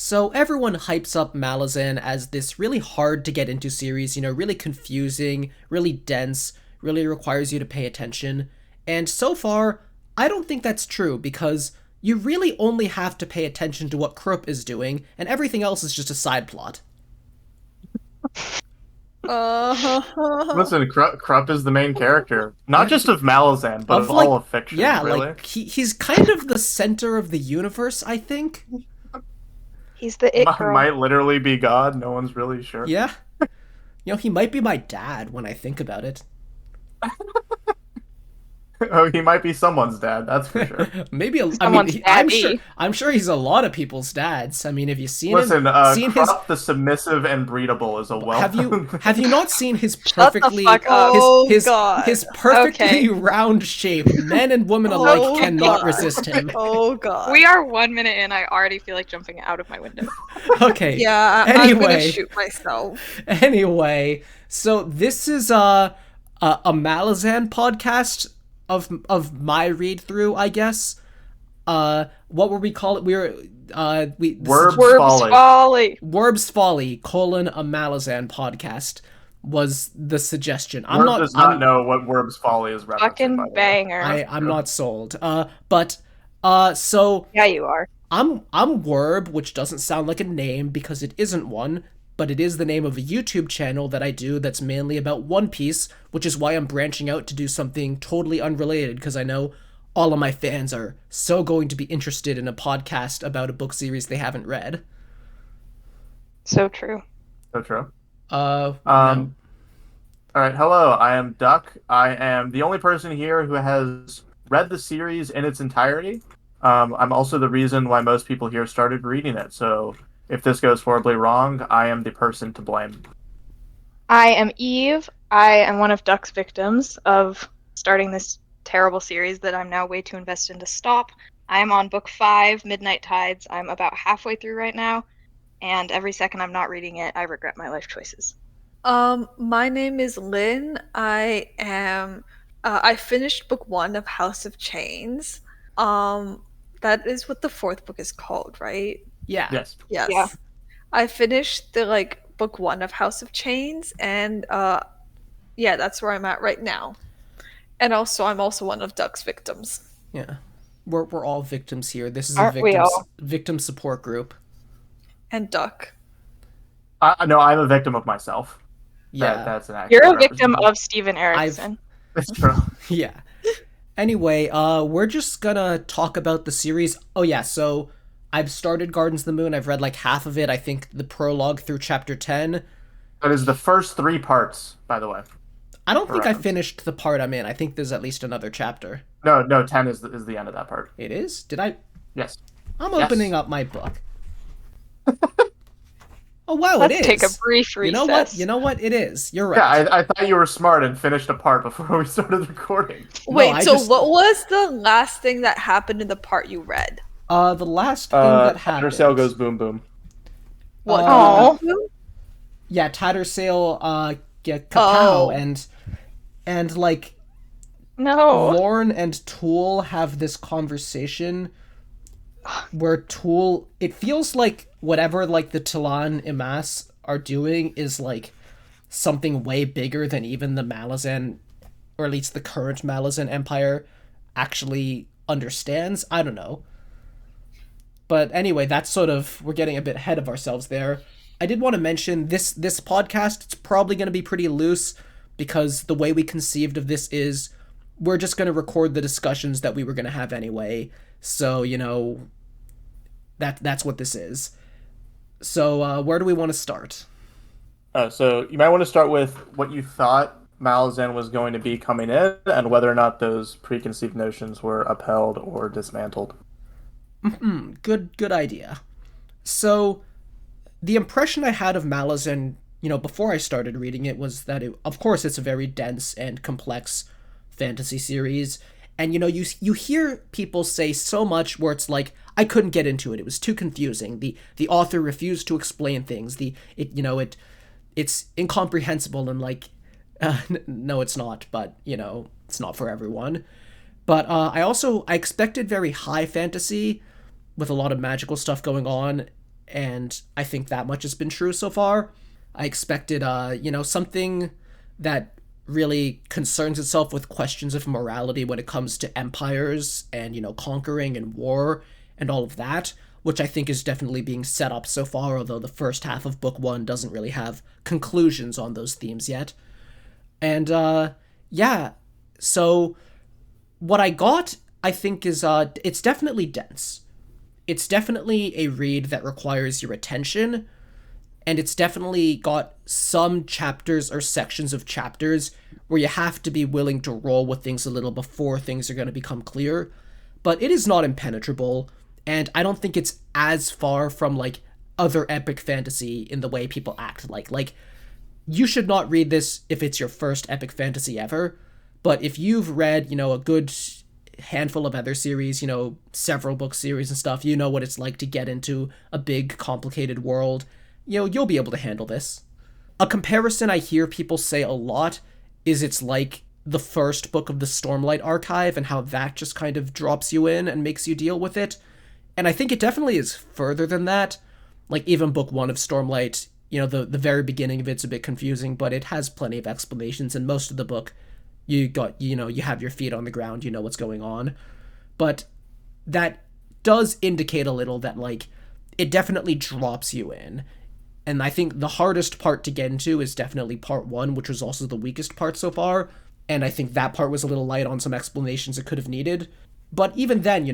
So everyone hypes up Malazan as this really hard to get into series, really confusing, really dense, really requires you to pay attention. And so far, I don't think that's true because you really only have to pay attention to what Krupp is doing, and everything else is just a side plot. Listen, Krupp is the main character, not just of Malazan, but of all of fiction. Yeah, really. he's kind of the center of the universe, I think. He's the it girl. Might literally be God. No one's really sure. Yeah. He might be my dad when I think about it. Oh, he might be someone's dad. That's for sure. Maybe I'm sure he's a lot of people's dads. I mean, have you seen him? Listen, Krupp the submissive and breedable is a well. Have you not seen his perfectly his perfectly round shape? Men and women alike cannot resist him. Oh god. We are 1 minute in. I already feel like jumping out of my window. Okay. Yeah. Anyway, I'm gonna shoot myself. Anyway, so this is a Malazan podcast of my read through, I guess. What were we call it? Werb's Folly. Werb's Folly, a Malazan podcast was the suggestion. Werb does not know what Werb's Folly is referencing. Fucking banger. I'm not sold. So yeah, you are. I'm Werb, which doesn't sound like a name because it isn't one, but it is the name of a YouTube channel that I do that's mainly about One Piece, which is why I'm branching out to do something totally unrelated, because I know all of my fans are so going to be interested in a podcast about a book series they haven't read. So true. So true. No. All right, hello, I am Duck. I am the only person here who has read the series in its entirety. I'm also the reason why most people here started reading it, so if this goes horribly wrong, I am the person to blame. I am Eve. I am one of Duck's victims of starting this terrible series that I'm now way too invested in to stop. I am on book 5, Midnight Tides. I'm about halfway through right now, and every second I'm not reading it, I regret my life choices. My name is Lynn. I am. I finished book 1 of House of Chains. That is what the 4th book is called, right? Yeah. Yes. Yeah. I finished the book 1 of House of Chains, and that's where I'm at right now. And also, I'm also one of Duck's victims. Yeah, we're all victims here. This is Aren't a victim support group. And Duck. No, I'm a victim of myself. Yeah, that's an accurate. You're a victim of Steven Erickson. That's true. Yeah. Anyway, we're just gonna talk about the series. Oh yeah, so I've started Gardens of the Moon. I've read half of it. I think the prologue through chapter 10. That is the first 3 parts, by the way. I don't think I finished the part I'm in. I think there's at least another chapter. No, 10 is the end of that part. It is? Did I? Yes. I'm opening up my book. Oh wow, Let's it is. take a brief recess. You know what? It is. You're right. Yeah, I thought you were smart and finished a part before we started recording. Wait, what was the last thing that happened in the part you read? The last thing that happened. Tattersail goes boom boom. What? Yeah, Tattersail get kapow and no. Lorne and Tool have this conversation where Tool, it feels like whatever the Talan Imas are doing is something way bigger than even the Malazan, or at least the current Malazan Empire, actually understands. I don't know. But anyway, that's we're getting a bit ahead of ourselves there. I did want to mention this podcast, it's probably going to be pretty loose because the way we conceived of this is we're just going to record the discussions that we were going to have anyway. So, that's what this is. So, where do we want to start? So you might want to start with what you thought Malazan was going to be coming in and whether or not those preconceived notions were upheld or dismantled. Good idea. So, the impression I had of Malazan, before I started reading it was that of course it's a very dense and complex fantasy series, and you hear people say so much where it's I couldn't get into it. It was too confusing. The author refused to explain things. It's incomprehensible and no, it's not. But it's not for everyone. But I expected very high fantasy with a lot of magical stuff going on, and I think that much has been true so far. I expected, something that really concerns itself with questions of morality when it comes to empires and, conquering and war and all of that, which I think is definitely being set up so far, although the first half of book one doesn't really have conclusions on those themes yet. And, yeah, so what I got, I think, is, it's definitely dense. It's definitely a read that requires your attention, and it's definitely got some chapters or sections of chapters where you have to be willing to roll with things a little before things are going to become clear. But it is not impenetrable, and I don't think it's as far from, like, other epic fantasy in the way people act like. Like, you should not read this if it's your first epic fantasy ever, but if you've read, a good handful of other series, several book series and stuff, you know what it's like to get into a big, complicated world, you'll be able to handle this. A comparison I hear people say a lot is it's like the first book of the Stormlight Archive and how that just kind of drops you in and makes you deal with it. And I think it definitely is further than that. Like, even book one of Stormlight, the very beginning of it's a bit confusing, but it has plenty of explanations, and most of the book, you have your feet on the ground, you know what's going on. But that does indicate a little that, like, it definitely drops you in. And I think the hardest part to get into is definitely part one, which was also the weakest part so far. And I think that part was a little light on some explanations it could have needed. But even then,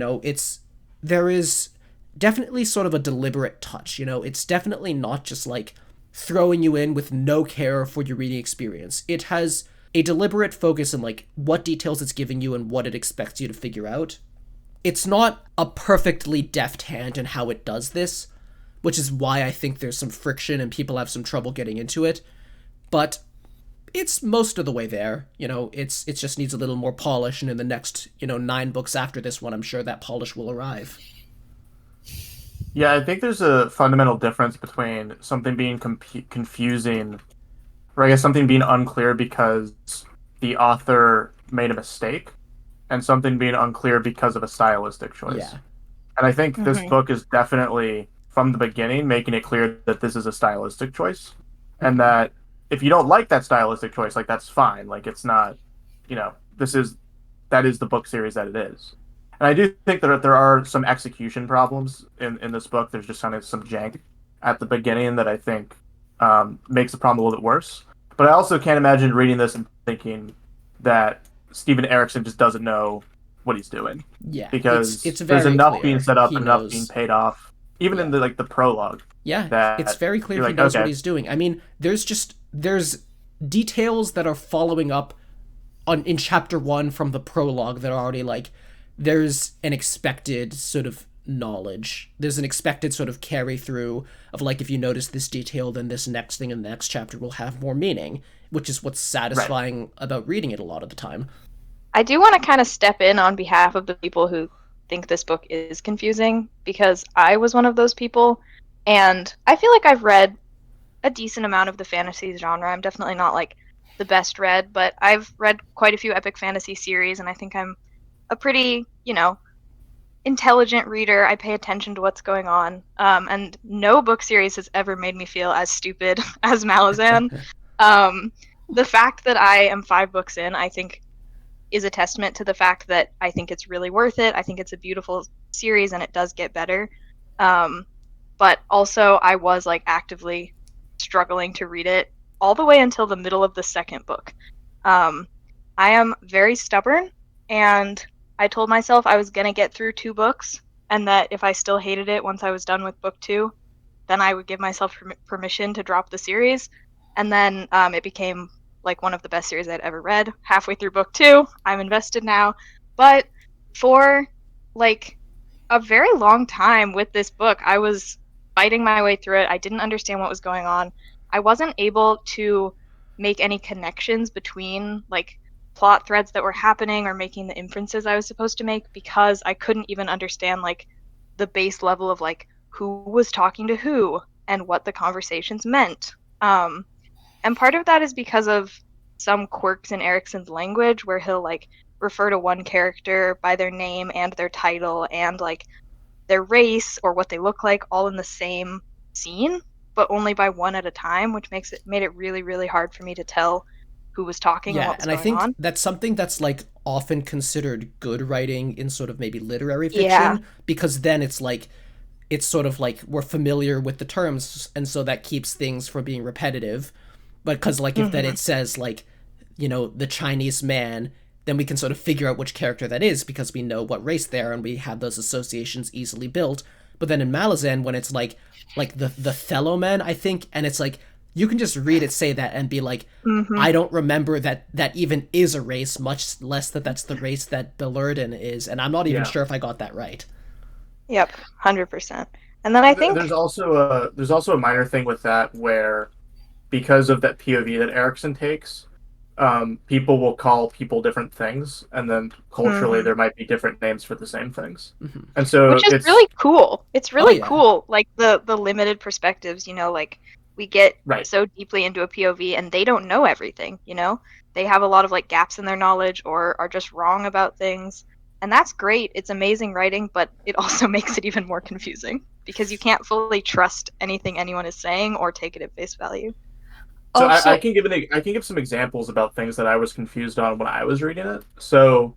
there is definitely sort of a deliberate touch, It's definitely not just, like, throwing you in with no care for your reading experience. It has a deliberate focus on, like, what details it's giving you and what it expects you to figure out. It's not a perfectly deft hand in how it does this, which is why I think there's some friction and people have some trouble getting into it. But it's most of the way there. It just needs a little more polish, and in the next, 9 books after this one, I'm sure that polish will arrive. Yeah, I think there's a fundamental difference between something being confusing, or I guess something being unclear because the author made a mistake, and something being unclear because of a stylistic choice. Yeah. And I think this book is definitely, from the beginning, making it clear that this is a stylistic choice, and that if you don't like that stylistic choice, like, that's fine. Like, it's not, that is the book series that it is. And I do think that there are some execution problems in this book. There's just kind of some jank at the beginning that I think makes the problem a little bit worse. But I also can't imagine reading this and thinking that Steven Erikson just doesn't know what he's doing. Yeah, because it's there's very enough clear. being set up, He enough knows. being paid off, even in the prologue. Yeah, it's very clear he knows what he's doing. I mean, there's details that are following up in chapter 1 from the prologue that are already, like, there's an expected sort of knowledge. There's an expected sort of carry through of, like, if you notice this detail, then this next thing in the next chapter will have more meaning, which is what's satisfying about reading it a lot of the time. I do want to kind of step in on behalf of the people who think this book is confusing, because I was one of those people, and I feel like I've read a decent amount of the fantasy genre. I'm definitely not, like, the best read, but I've read quite a few epic fantasy series, and I think I'm a pretty, intelligent reader. I pay attention to what's going on, and no book series has ever made me feel as stupid as Malazan. The fact that I am 5 books in, I think, is a testament to the fact that I think it's really worth it. I think it's a beautiful series, and it does get better. But also, I was, like, actively struggling to read it all the way until the middle of the second book. I am very stubborn, and I told myself I was going to get through 2 books, and that if I still hated it once I was done with book 2, then I would give myself permission to drop the series. And then it became, like, one of the best series I'd ever read. Halfway through book 2, I'm invested now. But for, like, a very long time with this book, I was fighting my way through it. I didn't understand what was going on. I wasn't able to make any connections between, like, plot threads that were happening or making the inferences I was supposed to make, because I couldn't even understand, like, the base level of, like, who was talking to who and what the conversations meant. And part of that is because of some quirks in Erikson's language, where he'll, like, refer to one character by their name and their title, and, like, their race or what they look like all in the same scene, but only by one at a time, which made it really, really hard for me to tell who was talking and Yeah, what was and I going think on. that's something that's like often considered good writing in sort of maybe literary Yeah. fiction, because then it's sort of like we're familiar with the terms, and so that keeps things from being repetitive. But because like if then Mhm. it says like, the Chinese man, then we can sort of figure out which character that is because we know what race they are and we have those associations easily built. But then in Malazan, when it's like the Thello men, I think, and it's like you can just read it say that and be like, Mhm. I don't remember that even is a race, much less that that's the race that Belurden is, and I'm not even Yeah. sure if I got that right. Yep, 100%. And then I think There's also a minor thing with that where, because of that POV that Erickson takes, people will call people different things, and then culturally Mhm. there might be different names for the same things, Mhm. and so which is it's really cool. It's Oh really yeah. cool, like the limited perspectives, like we get right. so deeply into a POV and they don't know everything. They have a lot of like gaps in their knowledge or are just wrong about things. And that's great. It's amazing writing, but it also makes it even more confusing because you can't fully trust anything anyone is saying or take it at face value. So I Also, can I can give some examples about things that I was confused on when I was reading it. So,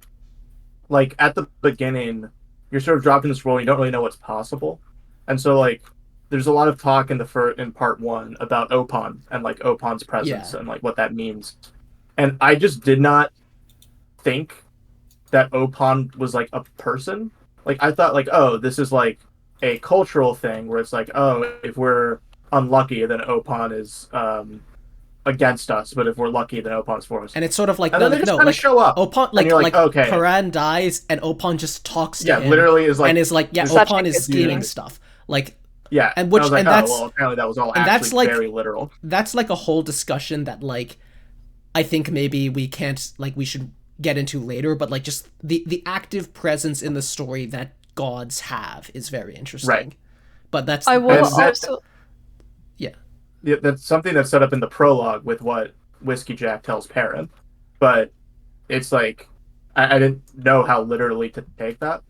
like at the beginning, you're sort of dropped in this world, you don't really know what's possible, and so like there's a lot of talk in part one about Opon and like Opon's presence Yeah. and like what that means, and I just did not think that Opon was like a person. Like I thought like, oh, this is like a cultural thing where it's like, oh, if we're unlucky, then Opon is against us, but if we're lucky, then Opon's for us. And it's sort of like And then they just kind of like show up, Opon, and you're like, like okay, Paran dies and Opon just talks to yeah, him literally is and like, is like, yeah, this Such a Opon is good scheming scene. stuff. Like, yeah. and And I was like, oh, that's well, apparently that was all and actually that's like very literal. that's like a whole discussion that like I think maybe we can't like we should get into later, but like just the active presence in the story that gods have is very interesting. Right. But that's I will And that, also. yeah. yeah, that's something that's set up in the prologue with what Whiskey Jack tells Perrin, but it's like I didn't know how literally to take that.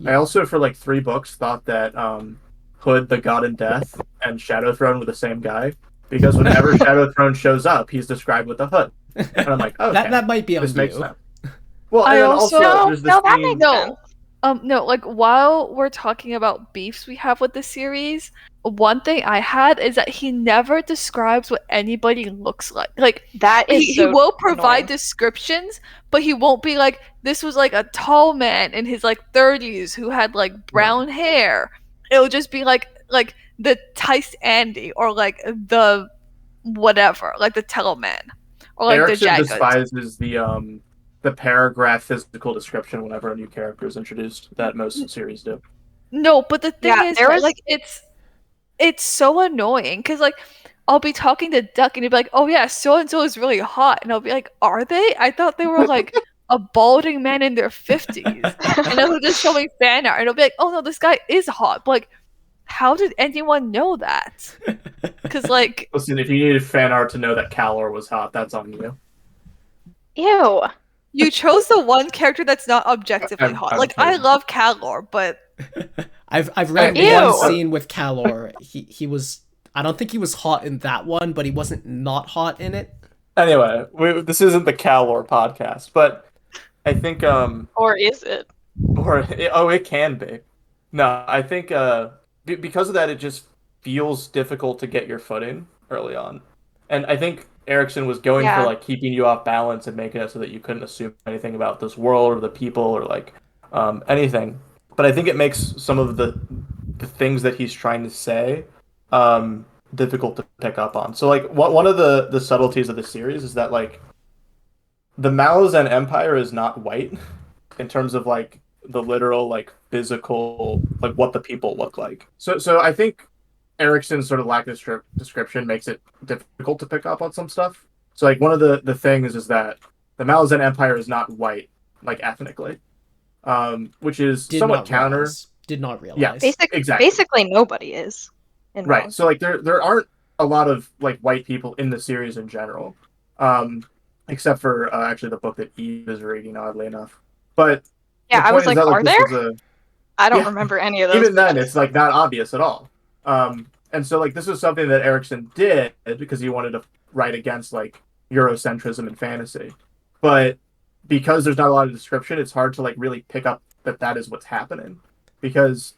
I Yeah. also, for like 3 books, thought that Hood, the God in Death, and Shadow Throne were the same guy, because whenever Shadow Throne shows up, he's described with a hood, and I'm like, that okay, might be on this makes you. sense. Well, and I then also. also there's this No, that scene. makes sense. No. No, like while we're talking about beefs we have with the series, one thing I had is that he never describes what anybody looks like. Like That is he so will provide annoying. descriptions, but he won't be like, this was like a tall man in his like 30s who had like brown hair. It'll just be like the Tice Andy or like the whatever, like the Tello man. Or like the Erickson Jaggeds. despises the paragraph physical description whenever a new character is introduced, that most series do. No, but the thing Yeah, is there that, was like it's so annoying because like I'll be talking to Duck and he'll be like, "Oh yeah, so and so is really hot," and I'll be like, "Are they? I thought they were like a balding man in their 50s." And then he'll just show me fan art and he'll be like, "Oh no, this guy is hot." But like, how did anyone know that? Because like, Listen, if you needed fan art to know that Calor was hot, that's on you. Ew. you chose the one character that's not objectively hot. I'm Like, I kidding. love Calor, but I've read Ew. one scene with Calor. He was I don't think he was hot in that one, but he wasn't not hot in it. Anyway, this isn't the Calor podcast, but I think Or is it? it can be. No, I think because of that, it just feels difficult to get your footing early on, and I think Erickson was going for Yeah. like keeping you off balance and making it so that you couldn't assume anything about this world or the people or like anything. But I think it makes some of the things that he's trying to say difficult to pick up on. So like one of the subtleties of the series is that like the Malazan Empire is not white in terms of like the literal like physical like what the people look like. So I think Erickson's sort of lack of description makes it difficult to pick up on some stuff. So like one of the things is that the Malazan Empire is not white like ethnically, which is somewhat counter. Did not realize. Yeah, exactly. Basically nobody is. In Right. Malazan. So like there aren't a lot of like white people in the series in general, except for actually the book that Eve is reading, oddly enough. But Yeah, the I was point is like, that like are this there? was a I don't Yeah. remember any of those. Even then, pages. it's like not obvious at all. And so like this is something that Erickson did because he wanted to write against like Eurocentrism and fantasy, but because there's not a lot of description, it's hard to like really pick up that that is what's happening, because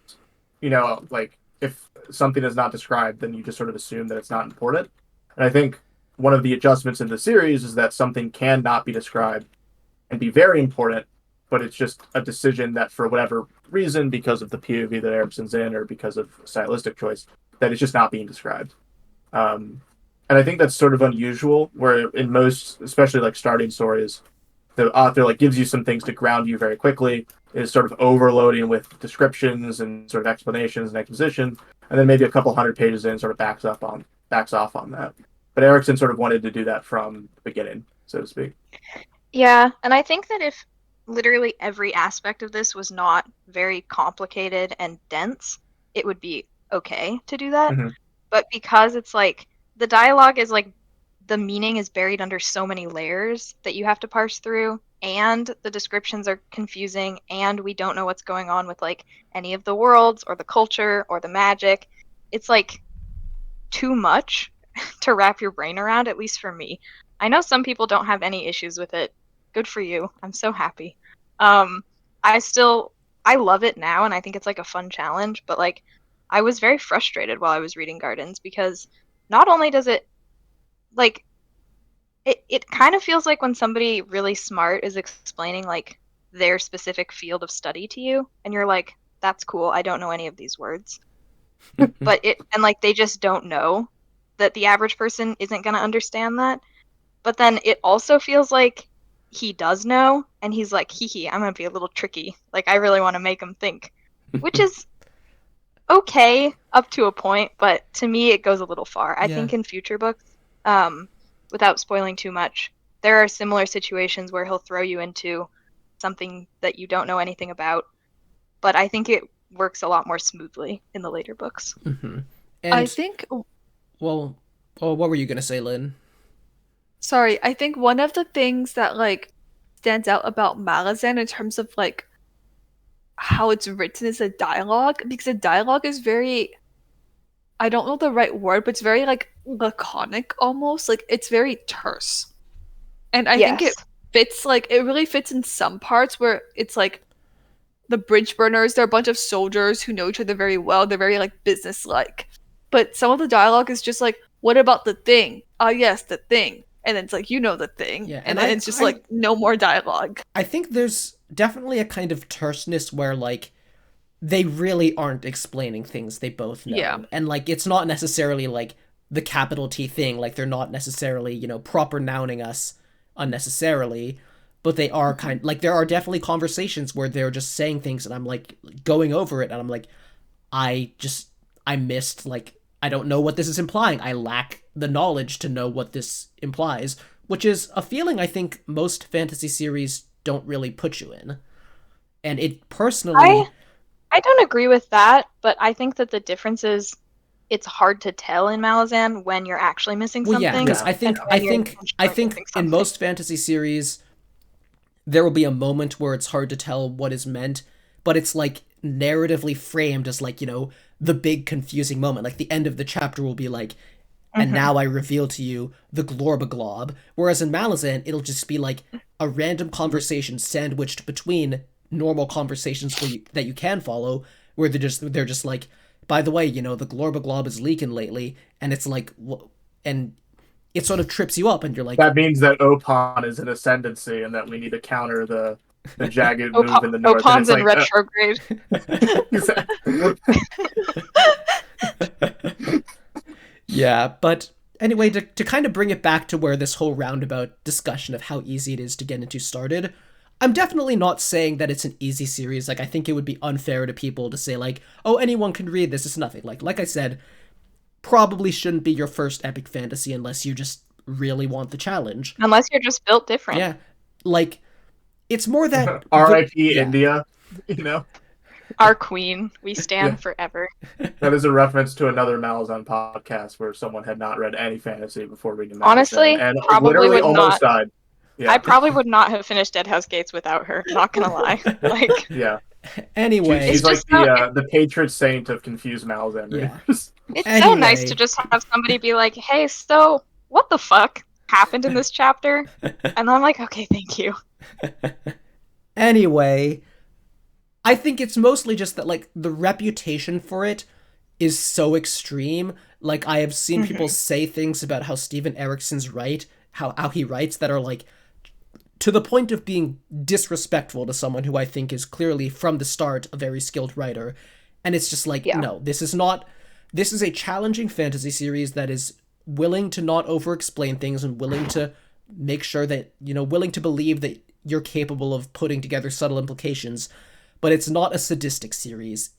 like if something is not described, then you just sort of assume that it's not important. And I think one of the adjustments in the series is that something can not be described and be very important, but it's just a decision that for whatever reason, because of the POV that Erickson's in or because of stylistic choice, that it's just not being described. And I think that's sort of unusual, where in most, especially like starting stories, the author like gives you some things to ground you very quickly, is sort of overloading with descriptions and sort of explanations and exposition, and then maybe a couple hundred pages in sort of backs off on that. But Erickson sort of wanted to do that from the beginning, so to speak. Yeah, and I think that if literally every aspect of this was not very complicated and dense, it would be okay to do that. Mhm. But because it's like the dialogue is like the meaning is buried under so many layers that you have to parse through, and the descriptions are confusing, and we don't know what's going on with like any of the worlds or the culture or the magic. It's like too much to wrap your brain around, at least for me. I know some people don't have any issues with it. Good for you. I'm so happy. Um, I love it now, and I think it's like a fun challenge, but like I was very frustrated while I was reading Gardens because not only does it like it kind of feels like when somebody really smart is explaining like their specific field of study to you, and you're like, that's cool, I don't know any of these words. But like they just don't know that the average person isn't going to understand that. But then it also feels like he does know, and he's like, hee hee, I'm going to be a little tricky. Like, I really want to make him think. Which is okay up to a point, but to me it goes a little far. I think in future books, without spoiling too much, there are similar situations where he'll throw you into something that you don't know anything about, but I think it works a lot more smoothly in the later books. Mm-hmm. I And think, well, what were you gonna say, Lynn? sorry, I think one of the things that like stands out about Malazan in terms of like how it's written is the dialogue, because the dialogue is very, I don't know the right word, but it's very like laconic almost. Like it's very terse. And I think Yes. it fits, like it really fits in some parts where it's like the bridge burners, they're a bunch of soldiers who know each other very well. They're very like business like. But some of the dialogue is just like, what about the thing? Ah, yes, the thing. And then it's like, you know the thing. Yeah, And and then I- it's just I- like no more dialogue. I think there's definitely a kind of terseness where like they really aren't explaining things they both know. Yeah. And like it's not necessarily like the capital T thing, like they're not necessarily, proper nouning us unnecessarily, but they are kind like there are definitely conversations where they're just saying things and I'm like going over it and I'm like I missed, like, I don't know what this is implying. I lack the knowledge to know what this implies, which is a feeling I think most fantasy series don't really put you in. And it personally I don't agree with that, but I think that the difference is it's hard to tell in Malazan when you're actually missing Well, yeah, something. because I and think when I you're think I intentionally think missing in something. most fantasy series there will be a moment where it's hard to tell what is meant, but it's like narratively framed as like, the big confusing moment. Like the end of the chapter will be like, and now I reveal to you the Glorbaglob. Whereas in Malazan, it'll just be like a random conversation sandwiched between normal conversations that you can follow, where they're just like, by the way, the Glorbaglob is leaking lately, and it's like, and it sort of trips you up, and you're like, That means that Opon is in ascendancy and that we need to counter the jagged move in the north. Opon's And in it's retrograde. yeah, but anyway, to kind of bring it back to where this whole roundabout discussion of how easy it is to get into started, I'm definitely not saying that it's an easy series. Like, I think it would be unfair to people to say, like, oh, anyone can read this, it's nothing. Like I said, probably shouldn't be your first epic fantasy unless you just really want the challenge. Unless you're just built different. Yeah, like, it's more that... R.I.P. yeah. India, Our queen. We stand forever. That is a reference to another Malazan podcast where someone had not read any fantasy before reading Malazan. Honestly, and probably literally would almost not. died. Yeah. I probably would not have finished Dead House Gates without her, not gonna lie. Like, Yeah. Anyway, She's It's like just so the patron saint of confused Malazan Yeah. readers. it's so nice Anyway. to just have somebody be like, "Hey, so what the fuck happened in this chapter?" And I'm like, "Okay, thank you." Anyway, I think it's mostly just that like the reputation for it is so extreme. Like I have seen people Mhm. say things about how Steven Eriksson's write, how he writes that are like to the point of being disrespectful to someone who I think is clearly from the start a very skilled writer. And it's just like, Yeah. no, this is not, this is a challenging fantasy series that is willing to not over explain things and willing to make sure that, willing to believe that you're capable of putting together subtle implications, but it's not a sadistic series.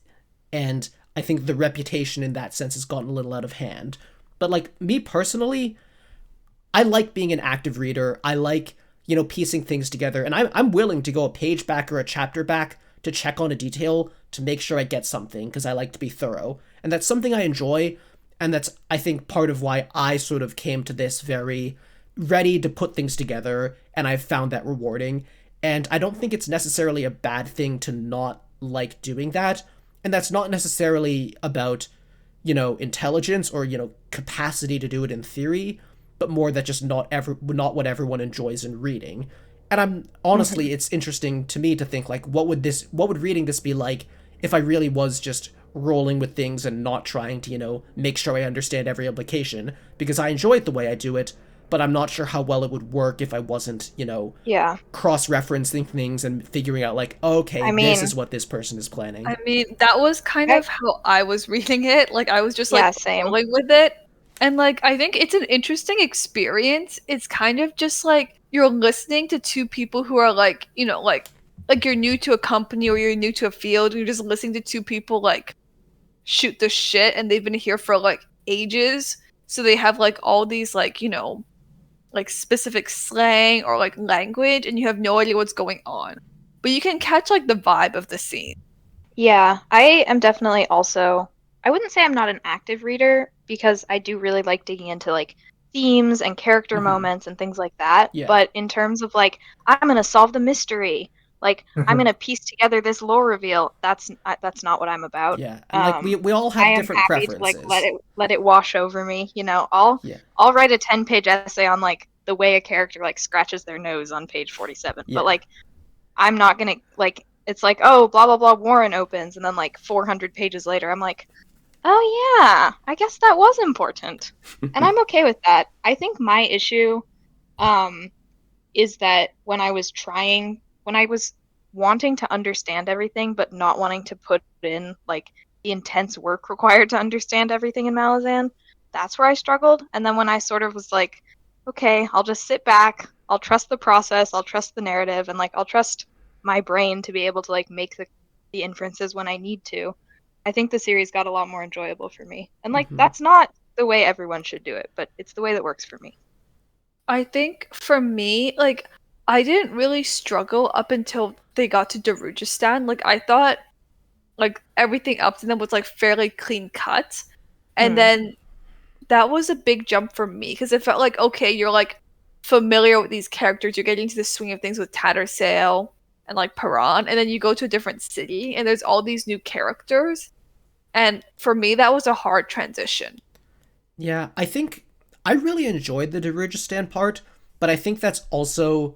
And I think the reputation in that sense has gotten a little out of hand. But like me personally, I like being an active reader. I like, piecing things together. And I'm willing to go a page back or a chapter back to check on a detail to make sure I get something because I like to be thorough. And that's something I enjoy. And that's, I think, part of why I sort of came to this very ready to put things together. And I've found that rewarding. And I don't think it's necessarily a bad thing to not like doing that. And that's not necessarily about, intelligence or, capacity to do it in theory, but more that just not what everyone enjoys in reading. And I'm honestly, Mhm. it's interesting to me to think like, what would reading this be like if I really was just rolling with things and not trying to, make sure I understand every implication, because I enjoy it the way I do it, but I'm not sure how well it would work if I wasn't, Yeah. cross-referencing things and figuring out like, okay, I this mean, is what this person is I planning. mean, that was kind I, of how I was reading it. Like, I was just like yeah, same. rolling with it. And like, I think it's an interesting experience. It's kind of just like you're listening to two people who are like, like you're new to a company or you're new to a field, and you're just listening to two people like shoot the shit, and they've been here for like ages. So they have like all these like, like specific slang or like language, and you have no idea what's going on. But you can catch like the vibe of the scene. Yeah, I am definitely also, I wouldn't say I'm not an active reader because I do really like digging into like themes and character Hmm. moments and things like that. Yeah. But in terms of like, I'm gonna solve the mystery, like I'm gonna piece together this lore reveal, that's not what I'm about. Yeah. And like we all I have am different happy to like preferences. let it wash over me. I'll Yeah. I'll write a 10-page essay on like the way a character like scratches their nose on page 47. But Yeah. like I'm not gonna like it's like, oh, blah blah blah Warren opens and then like 400 pages later I'm like, oh yeah, I guess that was important. And I'm okay with that. I think my issue um is that when I was wanting to understand everything but not wanting to put in like the intense work required to understand everything in Malazan, that's where I struggled. And then when I sort of was like, okay, I'll just sit back, I'll trust the process, I'll trust the narrative, and like I'll trust my brain to be able to like make the inferences when I need to. I think the series got a lot more enjoyable for me. And like Hmm. that's not the way everyone should do it, but it's the way that works for me. I think for me, like, I didn't really struggle up until they got to Darujistan. Like, I thought, like, everything up to them was, like, fairly clean cut. And Hmm. then that was a big jump for me because it felt like, okay, you're, like, familiar with these characters. You're getting to the swing of things with Tattersail and, like, Paran. And then you go to a different city and there's all these new characters. And for me, that was a hard transition. Yeah, I think I really enjoyed the Darugistan part, but I think that's also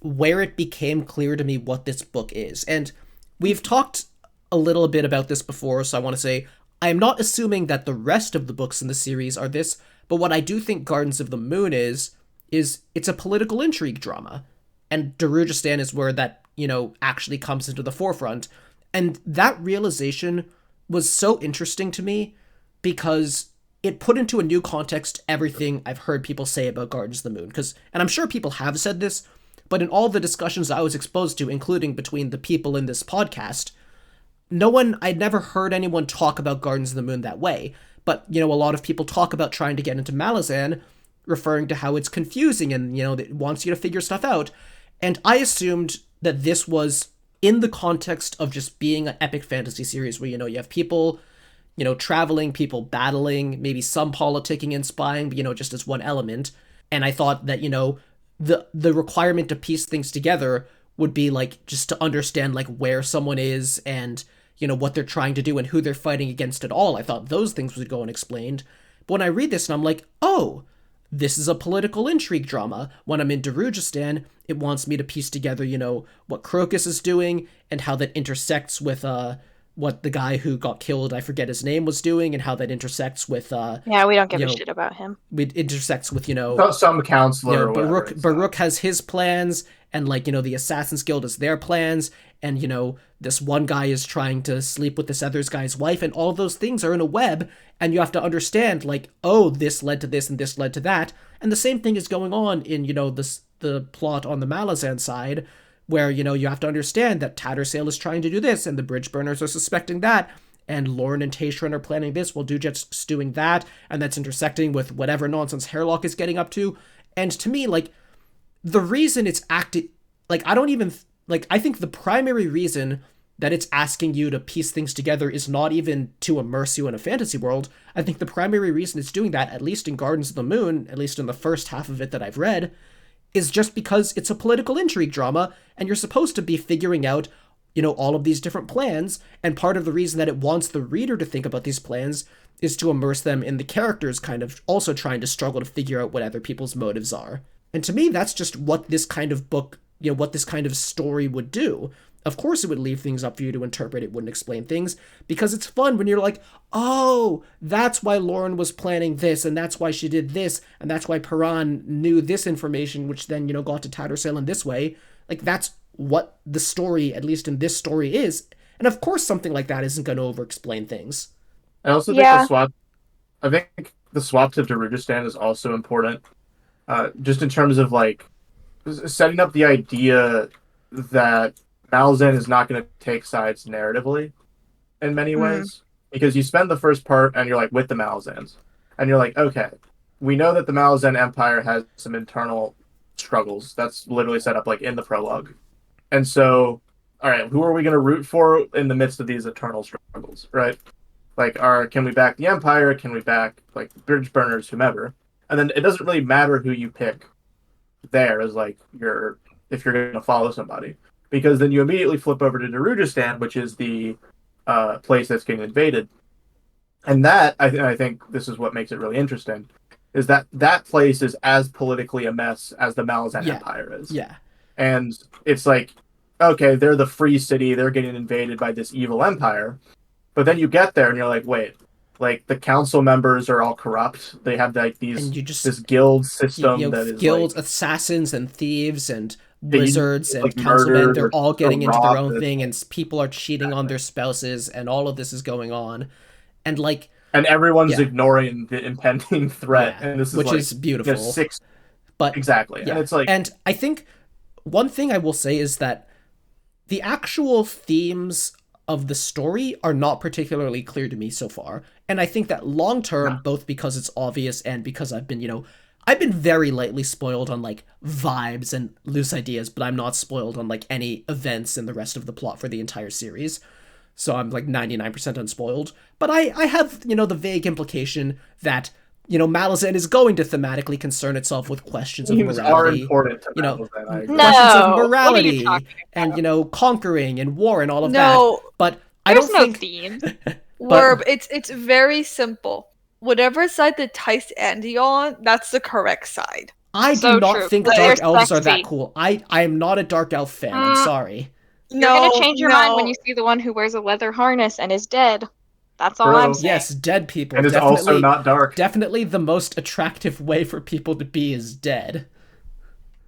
where it became clear to me what this book is. And we've talked a little bit about this before, so I want to say I am not assuming that the rest of the books in the series are this, but what I do think Gardens of the Moon is it's a political intrigue drama. And Darugistan is where that, actually comes into the forefront. And that realization was so interesting to me because it put into a new context everything I've heard people say about Gardens of the Moon. Because, and I'm sure people have said this, but in all the discussions I was exposed to, including between the people in this podcast, I'd never heard anyone talk about Gardens of the Moon that way. But, a lot of people talk about trying to get into Malazan, referring to how it's confusing and, it wants you to figure stuff out. And I assumed that this was in the context of just being an epic fantasy series where, you have people, traveling, people battling, maybe some politicking and spying, but, just as one element. And I thought that, the requirement to piece things together would be like just to understand like where someone is and what they're trying to do and who they're fighting against at all. I thought those things would go unexplained. But when I read this and I'm like, oh, this is a political intrigue drama. When I'm in Darujistan, it wants me to piece together, what Crocus is doing and how that intersects with what the guy who got killed, I forget his name, was doing, and how that intersects with yeah, we don't give a shit about him. It intersects with some counselor. Or whatever, Baruch has his plans, and like the Assassin's Guild has their plans, and this one guy is trying to sleep with this other guy's wife, and all of those things are in a web, and you have to understand like, oh, this led to this and this led to that, and the same thing is going on in the plot on the Malazan side, where you have to understand that Tattersail is trying to do this, and the bridge burners are suspecting that, and Lauren and Taishran are planning this while Dujet's doing that, and that's intersecting with whatever nonsense Hairlock is getting up to. And to me, like, the reason it's acted, like, I think the primary reason that it's asking you to piece things together is not even to immerse you in a fantasy world. I think the primary reason it's doing that, at least in Gardens of the Moon, at least in the first half of it that I've read, is just because it's a political intrigue drama, and you're supposed to be figuring out, all of these different plans, and part of the reason that it wants the reader to think about these plans is to immerse them in the characters kind of also trying to struggle to figure out what other people's motives are. And to me, that's just what this kind of book, what this kind of story would do. Of course it would leave things up for you to interpret, it wouldn't explain things, because it's fun when you're like, oh, that's why Lauren was planning this, and that's why she did this, and that's why Paran knew this information, which then, got to Tattersail in this way. Like, that's what the story, at least in this story, is. And of course something like that isn't going to over-explain things. I also think the swap to Darujistan is also important, just in terms of, like, setting up the idea that Malazan is not going to take sides narratively in many ways, because you spend the first part and you're like with the Malazans, and you're like, okay, we know that the Malazan Empire has some internal struggles. That's literally set up like in the prologue. And so, all right, who are we going to root for in the midst of these internal struggles, right? Like, can we back the Empire? Can we back like bridge burners, whomever? And then it doesn't really matter who you pick there as like if you're going to follow somebody. Because then you immediately flip over to Darujistan, which is the place that's getting invaded. And that, I think this is what makes it really interesting, is that that place is as politically a mess as the Malazan Empire is. Yeah. And it's like, okay, they're the free city, they're getting invaded by this evil empire. But then you get there and you're like, wait, like the council members are all corrupt. They have like this guild system that is guilds, like, assassins and thieves and wizards and like councilmen, they're all getting into their own robbed thing, and people are cheating on their spouses, and all of this is going on. And like, and everyone's ignoring the impending threat, and this is which like, is beautiful. But exactly, yeah. And it's like, and I think one thing I will say is that the actual themes of the story are not particularly clear to me so far, and I think that long term, both because it's obvious and because I've been very lightly spoiled on like vibes and loose ideas, but I'm not spoiled on like any events in the rest of the plot for the entire series. So I'm like 99% unspoiled. But I have, the vague implication that, Malazan is going to thematically concern itself with questions of morality. Are important to Malazan, questions of morality and, conquering and war and all of that. But I don't think... theme. Werb, it's very simple. Whatever side the Tice Andy on, that's the correct side. I do not think Dark Elves are that cool. I am not a Dark Elf fan. I'm sorry. You're gonna change your mind when you see the one who wears a leather harness and is dead. That's all I'm saying. Yes, dead people. And is also not dark. Definitely the most attractive way for people to be is dead.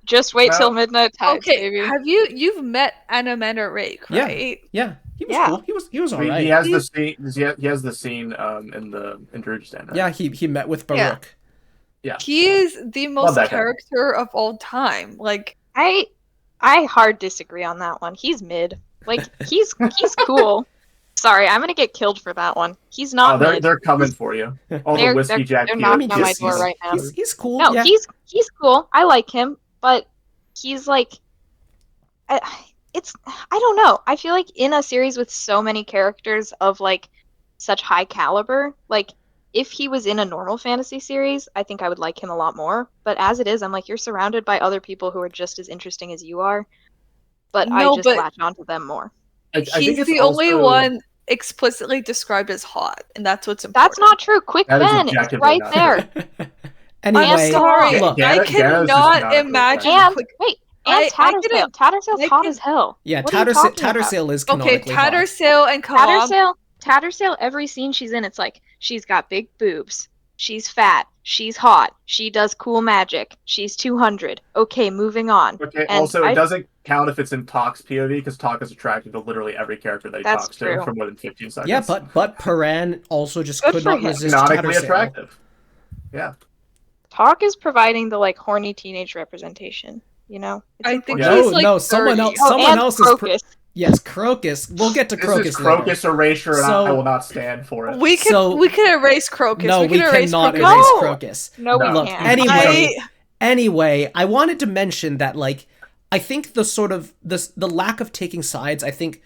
Just wait till Midnight Tides, okay, baby. Have you've met Anamanda Rake, right? Yeah. He was cool. He was alright. He has the scene. He has the scene in Darujistan. Right? Yeah, he met with Baruch. Yeah. He is the most character of all time. Like, I hard disagree on that one. He's mid. Like, he's cool. Sorry, I'm gonna get killed for that one. He's not mid. They're coming for you. All the whiskey jack. They're knocking on my door right now. He's cool. No, yeah. he's cool. I like him, but he's like, I don't know. I feel like in a series with so many characters of like such high caliber, like if he was in a normal fantasy series, I think I would like him a lot more. But as it is, I'm like, you're surrounded by other people who are just as interesting as you are. but I No, just but latch onto them more. I think he's it's the only also- one explicitly described as hot, and that's what's important. That's not true. Quick That is Ben, it's objectively right not there. I'm Anyway, sorry. look, I Gano's just not cannot a quick imagine. And Quick, wait, I and can- Tattersail. Tattersail's I hot can- as hell. yeah, What are you talking about? Tattersail is Okay, canonically hot. Tattersail and Kalam. Tattersail, every scene she's in, it's like, she's got big boobs. She's fat. She's hot. She does cool magic. She's 200. Okay, moving on. Okay, And also, it doesn't count if it's in Talk's POV, because Talk is attracted to literally every character that he That's talks true. to for more than 15 seconds. Yeah, but Paran also just Good could for not him. resist Canonically Tattersail. attractive. Yeah. Talk is providing the like horny teenage representation. You know, it's I think important. he's like no, someone 30. else. Someone and else Crocus. is. Yes, Crocus. We'll get to This Crocus is Crocus later. erasure, and So- I will not stand for it. We can erase Crocus. No, we can erase cannot Crocus. erase No! Crocus. No, we No. Look, can't. anyway, I wanted to mention that, like, I think the sort of the lack of taking sides. I think,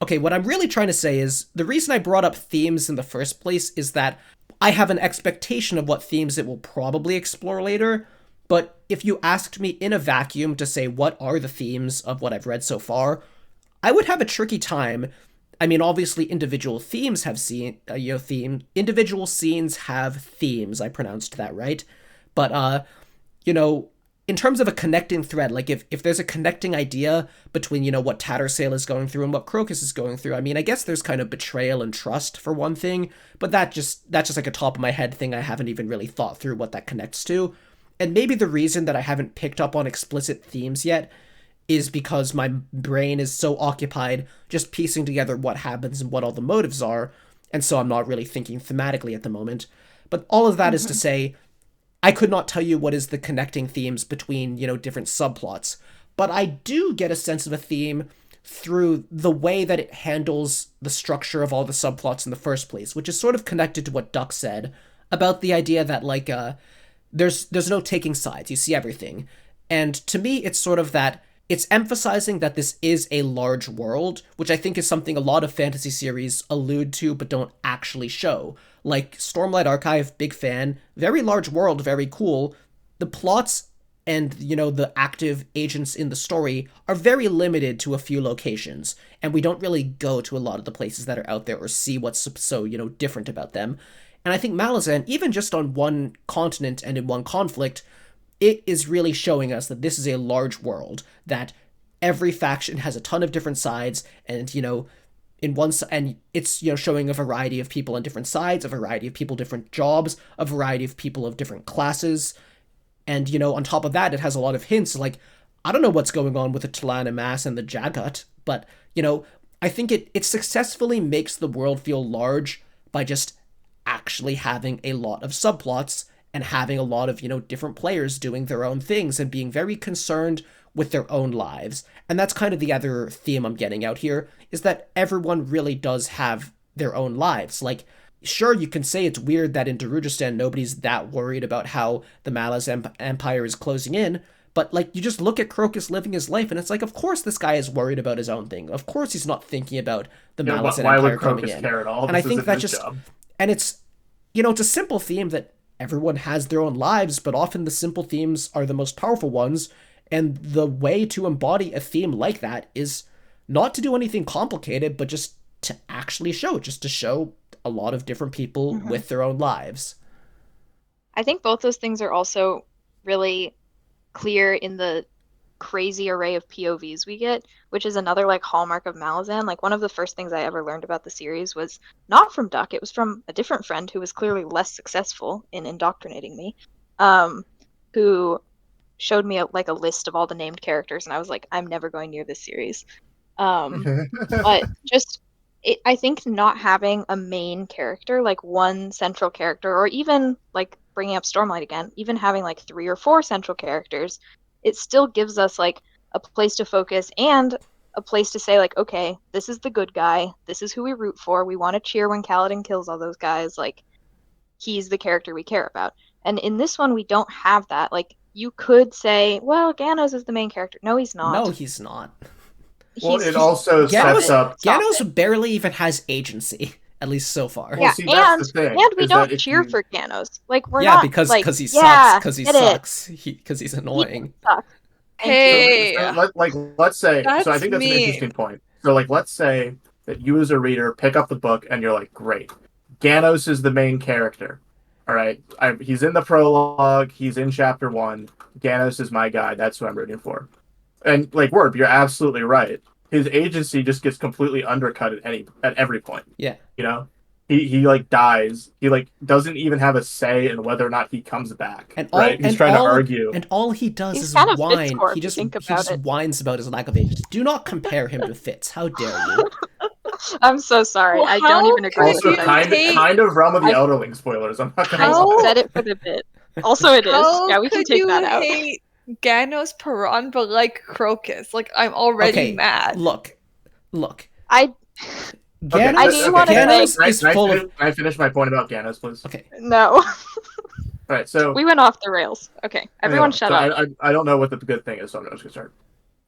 okay, what I'm really trying to say is the reason I brought up themes in the first place is that I have an expectation of what themes it will probably explore later. But if you asked me in a vacuum to say what are the themes of what I've read so far, I would have a tricky time. I mean, obviously, individual themes have individual scenes have themes. I pronounced that right, but in terms of a connecting thread, like if there's a connecting idea between what Tattersail is going through and what Crocus is going through, I mean, I guess there's kind of betrayal and trust for one thing, but that's just like a top of my head thing. I haven't even really thought through what that connects to, and maybe the reason that I haven't picked up on explicit themes yet is because my brain is so occupied just piecing together what happens and what all the motives are, and so I'm not really thinking thematically at the moment. But all of that is to say, I could not tell you what is the connecting themes between, different subplots, but I do get a sense of a theme through the way that it handles the structure of all the subplots in the first place, which is sort of connected to what Duck said about the idea that, like, there's no taking sides, you see everything. And to me, it's sort of that it's emphasizing that this is a large world, which I think is something a lot of fantasy series allude to but don't actually show. Like Stormlight Archive, big fan, very large world, very cool. The plots and, the active agents in the story are very limited to a few locations, and we don't really go to a lot of the places that are out there or see what's so, different about them. And I think Malazan, even just on one continent and in one conflict, it is really showing us that this is a large world, that every faction has a ton of different sides, and, and it's, showing a variety of people on different sides, a variety of people, different jobs, a variety of people of different classes, and, on top of that, it has a lot of hints, like, I don't know what's going on with the Talana Mass and the Jagat, but, I think it successfully makes the world feel large by just actually having a lot of subplots, and having a lot of, different players doing their own things and being very concerned with their own lives. And that's kind of the other theme I'm getting out here, is that everyone really does have their own lives. Like, sure, you can say it's weird that in Darujistan nobody's that worried about how the Malazan Empire is closing in, but, like, you just look at Crocus living his life, and it's like, of course this guy is worried about his own thing. Of course he's not thinking about the Malazan Empire coming in. Care at all? And I think that just... Job. And it's, it's a simple theme that everyone has their own lives, but often the simple themes are the most powerful ones, and the way to embody a theme like that is not to do anything complicated, but just to actually show a lot of different people with their own lives. I think both those things are also really clear in the crazy array of POVs we get, which is another like hallmark of Malazan. Like one of the first things I ever learned about the series was not from Duck, it was from a different friend who was clearly less successful in indoctrinating me, who showed me a list of all the named characters, and I was like, I'm never going near this series. But just I think not having a main character, like one central character, or even like bringing up Stormlight again, even having like 3 or 4 central characters, it still gives us like a place to focus and a place to say like, okay, this is the good guy. This is who we root for. We want to cheer when Kaladin kills all those guys. Like, he's the character we care about. And in this one, we don't have that. Like, you could say, well, Ganos is the main character. No, he's not. No, he's not. Well, it also sets up... Ganos barely even has agency, at least so far. Yeah, see, that's the thing, and we is don't that cheer if for Ganos. Like, we're not... because like, he sucks. Because he sucks. Because he's annoying. He sucks. Thank you. Hey, Let's say. So I that's think that's an mean. interesting point. So let's say that you as a reader pick up the book and you're like, great, Ganos is the main character. All right, he's in the prologue. He's in chapter 1. Ganos is my guy. That's who I'm rooting for. And like Werb, you're absolutely right. His agency just gets completely undercut at every point. Yeah. You know, he like dies. He like doesn't even have a say in whether or not he comes back. And right? He's trying to argue. And all he does He's is kind of whine. Fitzcorp, He if you just think he about just it. whines about his lack of age. Do not compare him to Fitz. How dare you? I'm so sorry. Well, I don't how even agree could with Also, you what kind I hate- kind of Realm of the I- Elderling spoilers. I'm not gonna I lie. said it for the bit. Also, it is. How Yeah, we can could take you that out. hate Ganos Paran but like Crocus? Like, I'm already Okay, mad. look. I Okay, I do wanna Ganos say- is full of. Can I finish my point about Ganos, please? Okay, no. All right, so We went off the rails. Okay, everyone, shut so up. I don't know what the good thing is, so I'm just gonna start.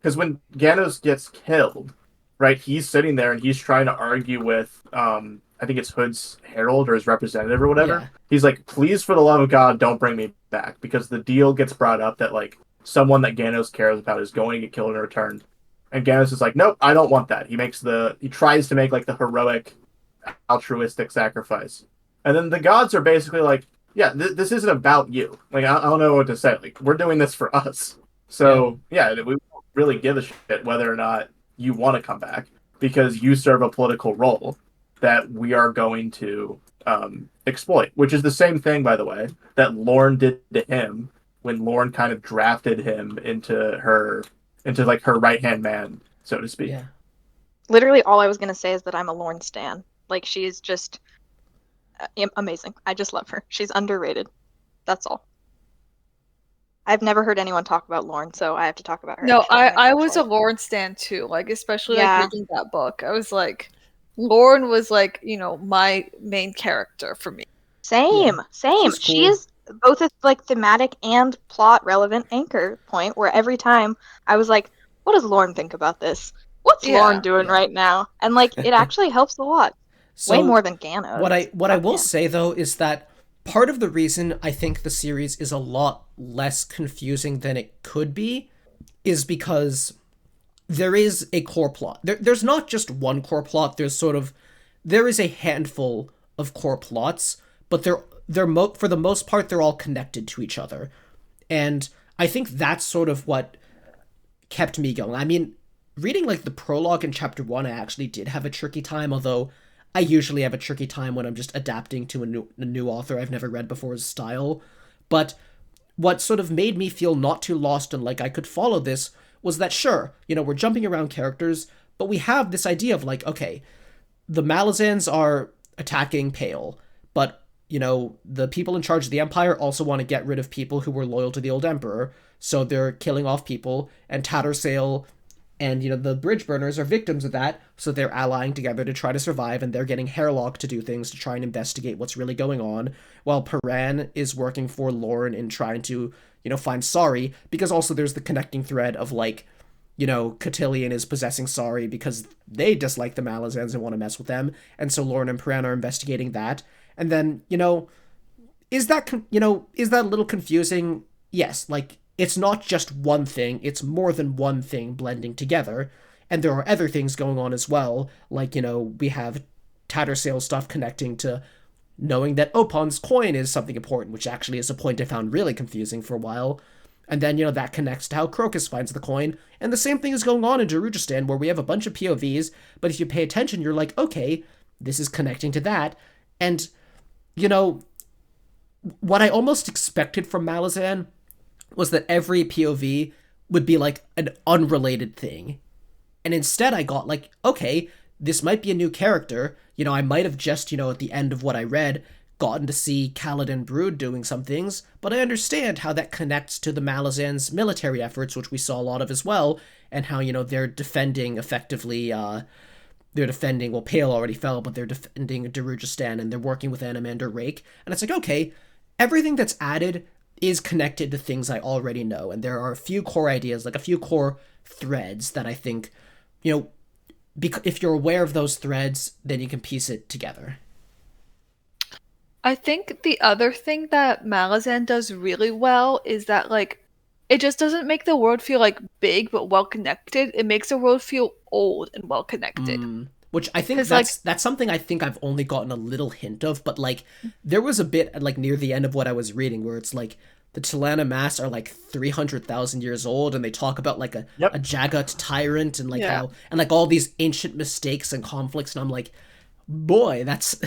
Because when Ganos gets killed, right, he's sitting there and he's trying to argue with I think it's Hood's herald or his representative or whatever. Yeah. He's like, please, for the love of God, don't bring me back, because the deal gets brought up that like someone that Ganos cares about is going to get killed in return. And Ganos is like, nope, I don't want that. He tries to make like the heroic, altruistic sacrifice. And then the gods are basically like, yeah, this isn't about you. Like, I don't know what to say. Like, we're doing this for us. So, yeah, we don't really give a shit whether or not you want to come back, because you serve a political role that we are going to exploit, which is the same thing, by the way, that Lorne did to him when Lorne kind of drafted him into her right-hand man, so to speak. yeah. Literally, all I was gonna say is that I'm a Lorne stan. Like, she is just amazing. I just love her. She's underrated. That's all. I've never heard anyone talk about Lorne, so I have to talk about her. No, actually on my I was a profile. Lorne stan too. Like, especially Yeah. like reading that book. I was like, Lorne was like, you know, my main character for me. Same. She's She cool. is both a like thematic and plot relevant anchor point where every time I was like, what does Lorne think about this? What's Yeah, Lorne doing yeah. right now? And like it actually helps a lot. So Way more than Ganos. what I will Man. say though is that part of the reason I think the series is a lot less confusing than it could be is because there is a core plot. There's not just one core plot. There is a handful of core plots, but for the most part they're all connected to each other, and I think that's sort of what kept me going. I mean, reading like the prologue in chapter 1, I actually did have a tricky time, although I usually have a tricky time when I'm just adapting to a new author I've never read before's style. But what sort of made me feel not too lost and like I could follow this was that, sure, we're jumping around characters, but we have this idea of like, okay, the Malazans are attacking Pale, but the people in charge of the Empire also want to get rid of people who were loyal to the old Emperor, so they're killing off people, and Tattersail and the bridge burners are victims of that, so they're allying together to try to survive, and they're getting Hairlock to do things to try and investigate what's really going on, while Paran is working for Lorne in trying to find Sari, because also there's the connecting thread of like Cotillion is possessing Sari because they dislike the Malazans and want to mess with them, and so Lorne and Paran are investigating that. And then is that a little confusing? Yes, like it's not just one thing, it's more than one thing blending together, and there are other things going on as well, like we have Tattersail stuff connecting to knowing that Opon's coin is something important, which actually is a point I found really confusing for a while. And then, that connects to how Crocus finds the coin. And the same thing is going on in Darujhistan, where we have a bunch of POVs, but if you pay attention, you're like, okay, this is connecting to that. And, what I almost expected from Malazan was that every POV would be like an unrelated thing. And instead I got like, okay, this might be a new character. I might have just, at the end of what I read, gotten to see Kaladin Brood doing some things, but I understand how that connects to the Malazan's military efforts, which we saw a lot of as well, and how, they're defending effectively, well, Pale already fell, but they're defending Darujhistan, and they're working with Animander Rake, and it's like, okay, everything that's added is connected to things I already know, and there are a few core ideas, like a few core threads that I think, if you're aware of those threads, then you can piece it together. I think the other thing that Malazan does really well is that, like, it just doesn't make the world feel like big but well connected. It makes the world feel old and well connected. Which I think 'Cause, like- that's something I think I've only gotten a little hint of, but like there was a bit like near the end of what I was reading where it's like the Talana Mass are like 300,000 years old, and they talk about like a Jagat tyrant and like how and like all these ancient mistakes and conflicts, and I'm like, boy, that's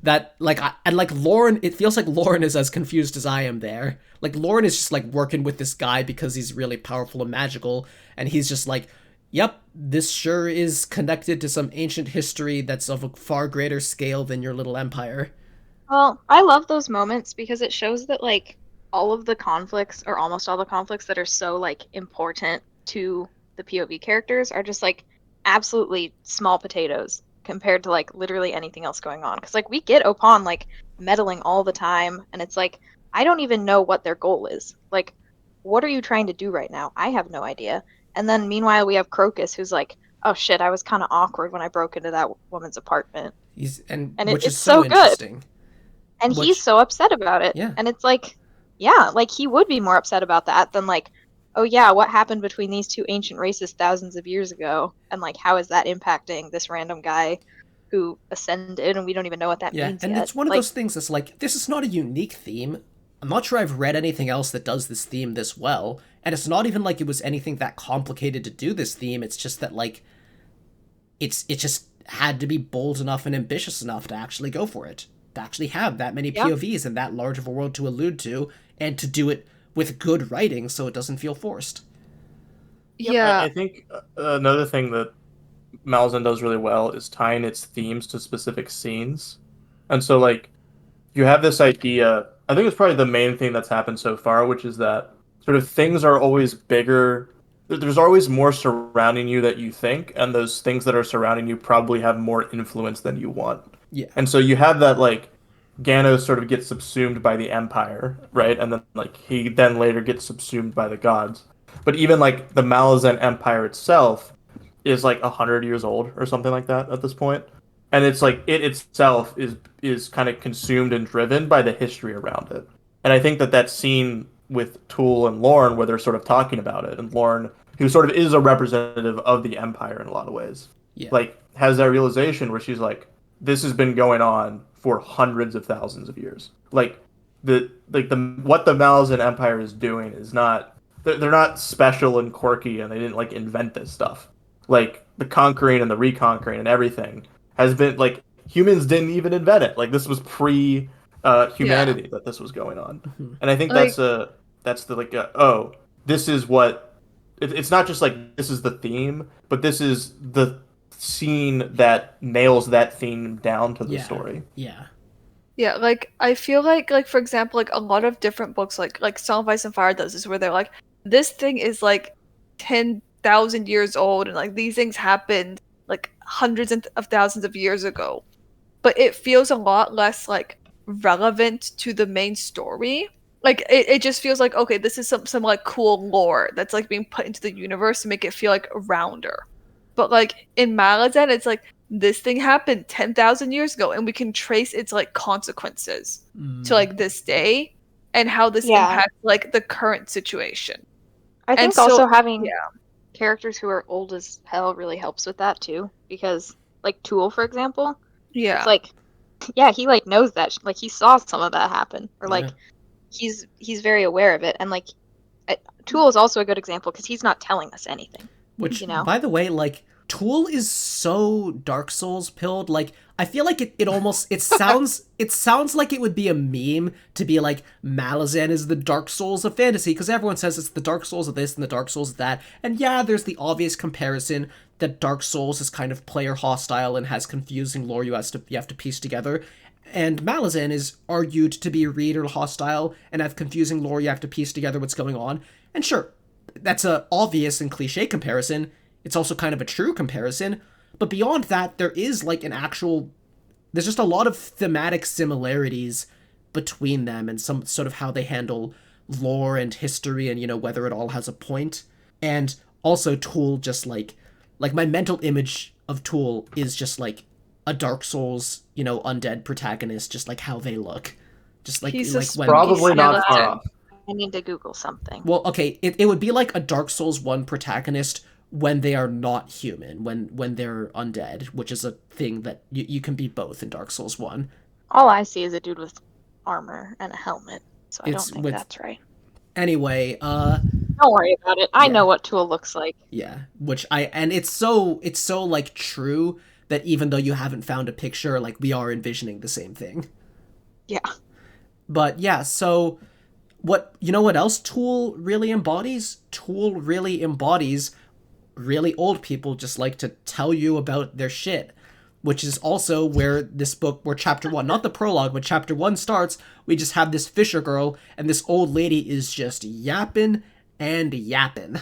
that like and like Lauren, it feels like Lauren is as confused as I am there. Like Lauren is just like working with this guy because he's really powerful and magical, and he's just like, yep, this sure is connected to some ancient history that's of a far greater scale than your little empire. Well, I love those moments because it shows that like all of the conflicts, or almost all the conflicts that are so like important to the POV characters, are just like absolutely small potatoes compared to like literally anything else going on. Because like we get Opon like meddling all the time, and it's like I don't even know what their goal is. Like, what are you trying to do right now? I have no idea. And then meanwhile we have Crocus, who's like, oh shit, I was kind of awkward when I broke into that woman's apartment. And which is it's so good. interesting. And he's so upset about it. Yeah. And it's like, yeah, like he would be more upset about that than like, oh yeah, what happened between these two ancient races thousands of years ago? And like, how is that impacting this random guy who ascended and we don't even know what that means and yet? it's one of like, those things that's like, this is not a unique theme. I'm not sure I've read anything else that does this theme this well. And it's not even like it was anything that complicated to do this theme. It's just that like, it just had to be bold enough and ambitious enough to actually go for it. To actually have that many POVs and that large of a world to allude to, and to do it with good writing so it doesn't feel forced. Yeah. I think another thing that Malazan does really well is tying its themes to specific scenes. And so, like, you have this idea, I think it's probably the main thing that's happened so far, which is that sort of things are always bigger. There's always more surrounding you that you think, and those things that are surrounding you probably have more influence than you want. Yeah. And so you have that, like, Ganos sort of gets subsumed by the Empire, right? And then, like, he then later gets subsumed by the gods. But even, like, the Malazan Empire itself is, like, 100 years old or something like that at this point. And it's, like, it itself is kind of consumed and driven by the history around it. And I think that scene with Tool and Lorne, where they're sort of talking about it, and Lorne, who sort of is a representative of the Empire in a lot of ways, like, has that realization where she's like, this has been going on for hundreds of thousands of years. Like what the Malazan Empire is doing is not, they're not special and quirky, and they didn't like invent this stuff. Like the conquering and the reconquering and everything has been like, humans didn't even invent it. Like this was pre humanity that this was going on. Mm-hmm. And I think Like- that's the like oh, this is what it's not just like this is the theme, but this is the scene that nails that theme down to the story. Yeah. Yeah, like I feel like for example, like a lot of different books, like Song of Ice and Fire does this, where they're like, this thing is like 10,000 years old, and like these things happened like hundreds of thousands of years ago, but it feels a lot less like relevant to the main story. Like it just feels like, okay, this is some like cool lore that's like being put into the universe to make it feel like rounder. But like in Malazan, it's like this thing happened 10,000 years ago, and we can trace its like consequences to like this day and how this impacts like the current situation. I think so- also having characters who are old as hell really helps with that too, because like Tool, for example, Yeah. it's like, yeah, he like knows that, like he saw some of that happen, or like he's very aware of it, and like Tool is also a good example because he's not telling us anything. Which, you know? by the way, like, Tool is so Dark Souls pilled. Like, I feel like it almost, it sounds like it would be a meme to be like, Malazan is the Dark Souls of fantasy, because everyone says it's the Dark Souls of this and the Dark Souls of that. And yeah, there's the obvious comparison that Dark Souls is kind of player hostile and has confusing lore you have to piece together. And Malazan is argued to be reader hostile and have confusing lore you have to piece together what's going on. And sure, that's a obvious and cliche comparison. It's also kind of a true comparison. But beyond that, there is like there's just a lot of thematic similarities between them, and some sort of how they handle lore and history, and, you know, whether it all has a point. And also Tool, just like my mental image of Tool is just like a Dark Souls, you know, undead protagonist, just like how they look. Just like, He's a like when Probably not skeleton. far off. I need to Google something. Well, okay, it would be like a Dark Souls 1 protagonist when they are not human, when they're undead, which is a thing that you can be both in Dark Souls 1. All I see is a dude with armor and a helmet, so I don't It's think with that's right. anyway, Don't worry about it. I Yeah. know what Tool looks like. yeah, which and it's so like true that even though you haven't found a picture, like we are envisioning the same thing. Yeah. But yeah, so what else Tool really embodies? Tool really embodies really old people just like to tell you about their shit, which is also where this book, where chapter 1, not the prologue, but chapter 1 starts. We just have this fisher girl and this old lady is just yapping and yapping.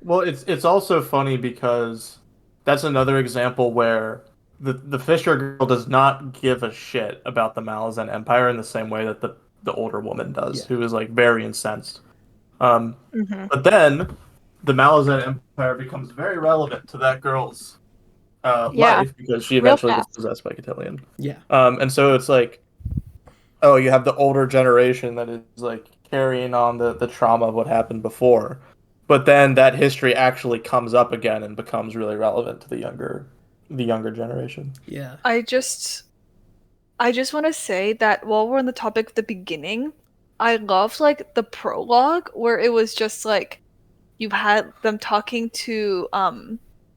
Well, it's also funny because that's another example where the Fisher girl does not give a shit about the Malazan Empire in the same way that the older woman does, Yeah. who is like very incensed. Um, Mm-hmm. but then the Malazan Empire becomes very relevant to that girl's Yeah. life because she Real eventually gets fast. possessed by Cotillion. Yeah. And so it's like, oh, you have the older generation that is like carrying on the trauma of what happened before. But then that history actually comes up again and becomes really relevant to the younger generation. Yeah. I just want to say that while we're on the topic of the beginning, I loved like the prologue where it was just like you had them talking to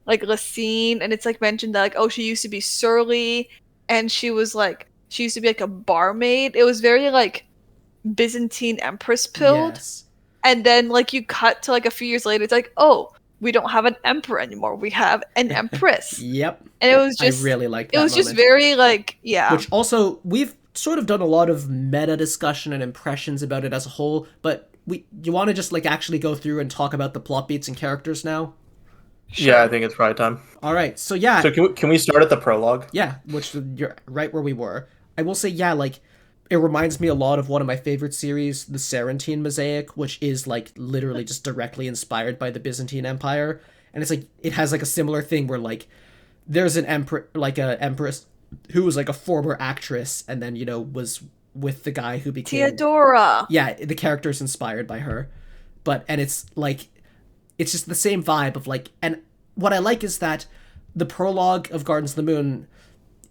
like Lacine, and it's like mentioned that like, oh, she used to be surly and she used to be like a barmaid. It was very like Byzantine Empress pilled. Yes. And then like you cut to like a few years later, it's like, oh, we don't have an emperor anymore. We have an empress. Yep. And it was I just really like that. it was just moment. very like, yeah. Which also, we've sort of done a lot of meta discussion and impressions about it as a whole, but you want to just like actually go through and talk about the plot beats and characters now? Sure. Yeah, I think it's probably time. All right. So yeah. So can we start at the prologue? Yeah, which you're right where we were. I will say, yeah, like it reminds me a lot of one of my favorite series, the Sarantine Mosaic, which is like literally just directly inspired by the Byzantine Empire, and it's like it has like a similar thing where like there's an empress who was like a former actress, and then was with the guy who became Theodora. Yeah, the character's inspired by her, and it's like it's just the same vibe of like, and what I like is that the prologue of Gardens of the Moon,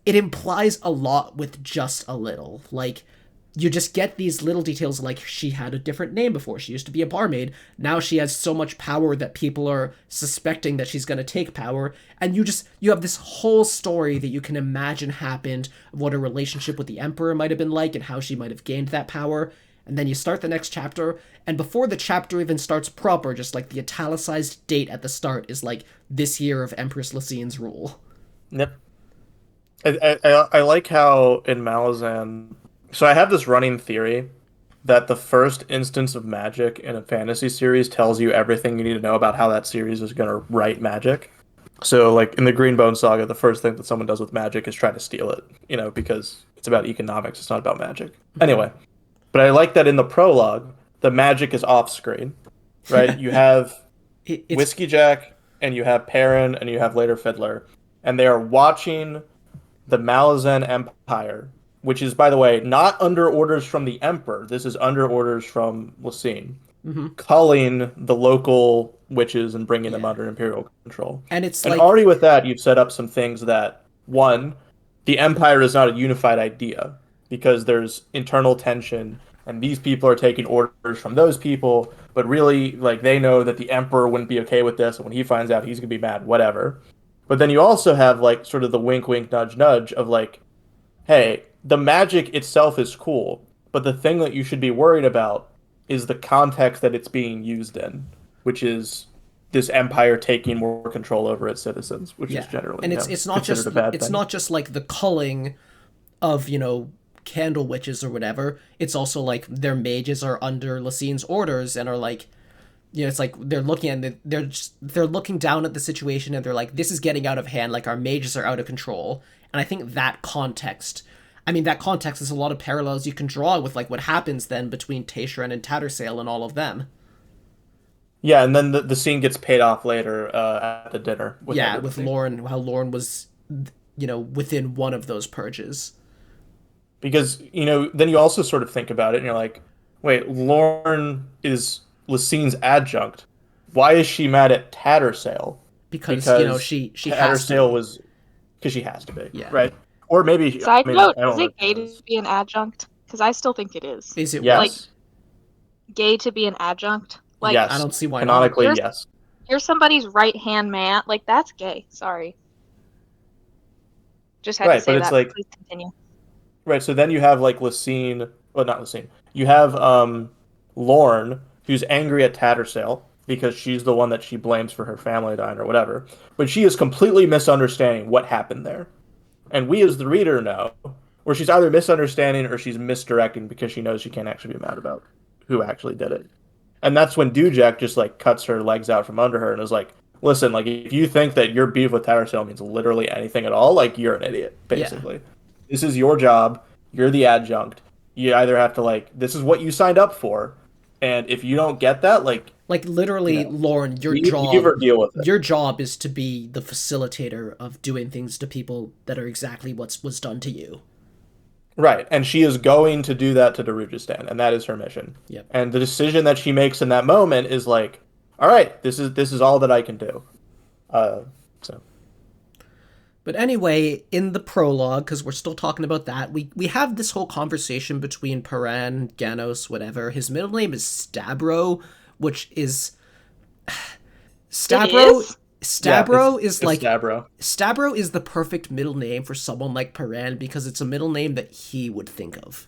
it implies a lot with just a little. Like, you just get these little details like she had a different name before. She used to be a barmaid. Now she has so much power that people are suspecting that she's going to take power. And you have this whole story that you can imagine happened of what her relationship with the Emperor might have been like and how she might have gained that power. And then you start the next chapter, and before the chapter even starts proper, just like the italicized date at the start is like this year of Empress Lacine's rule. Yep. I like how in Malazan. So I have this running theory that the first instance of magic in a fantasy series tells you everything you need to know about how that series is going to write magic. So, like in the Greenbone Saga, the first thing that someone does with magic is try to steal it, because it's about economics, it's not about magic. Anyway, but I like that in the prologue, the magic is off screen, right? You have Whiskey Jack, and you have Perrin, and you have later Fiddler, and they are watching the Malazan Empire, which is, by the way, not under orders from the Emperor. This is under orders from Lacine, culling the local witches and bringing them under Imperial control. And it's and like already with that, you've set up some things that, one, the Empire is not a unified idea because there's internal tension, and these people are taking orders from those people, but really, like, they know that the Emperor wouldn't be okay with this, and when he finds out, he's gonna be mad, whatever. But then you also have, like, sort of the wink, wink, nudge, nudge of, like, hey, the magic itself is cool, but the thing that you should be worried about is the context that it's being used in, which is this empire taking more control over its citizens, which is generally and it's not considered just a bad it's thing. not just like the culling of candle witches or whatever. It's also like their mages are under Lacine's orders and are like, it's like they're looking at they're looking down at the situation and they're like, this is getting out of hand. Like, our mages are out of control. And I think that context is a lot of parallels you can draw with like what happens then between Taishran and Tattersail and all of them. Yeah, and then the scene gets paid off later at the dinner. With Lauren, how Lauren was, within one of those purges. Because, then you also sort of think about it and you're like, Wait, Lorne is Lysine's adjunct. Why is she mad at Tattersail? because Because she has to Tattersail be. was because she has to be, Yeah. right? Or maybe Side I mean note: I don't is know it if gay it to is. be an adjunct? Because I still think it is. Is it Like what? Yes, gay to be an adjunct. Like I yes, don't see why not. canonically yes. you're somebody's right hand man. Like that's gay. Sorry, just had to Right, but say it's that. like Please continue. right. So then you have like Lysine, well not Lysine. You have Lorne who's angry at Tattersail because she's the one that she blames for her family dying or whatever. But she is completely misunderstanding what happened there. And we as the reader know, or she's either misunderstanding or she's misdirecting because she knows she can't actually be mad about who actually did it. And that's when Dujek just like cuts her legs out from under her and is like, listen, like if you think that your beef with Tattersail means literally anything at all, like you're an idiot, Yeah. basically. This is your job. You're the adjunct. You either have to like this is what you signed up for, and if you don't get that, like Like literally, Lauren, leave or deal with it. your job is to be the facilitator of doing things to people that are exactly what was done to you. Right, and she is going to do that to Darujistan, and that is her mission. Yep. And the decision that she makes in that moment is like, all right, this is all that I can do. So But anyway, in the prologue, because we're still talking about that, we have this whole conversation between Paran, Ganos, whatever. His middle name is Stabro, which is Stabro. is? Stabro is it's like Stabro. Stabro is the perfect middle name for someone like Paran because it's a middle name that he would think of.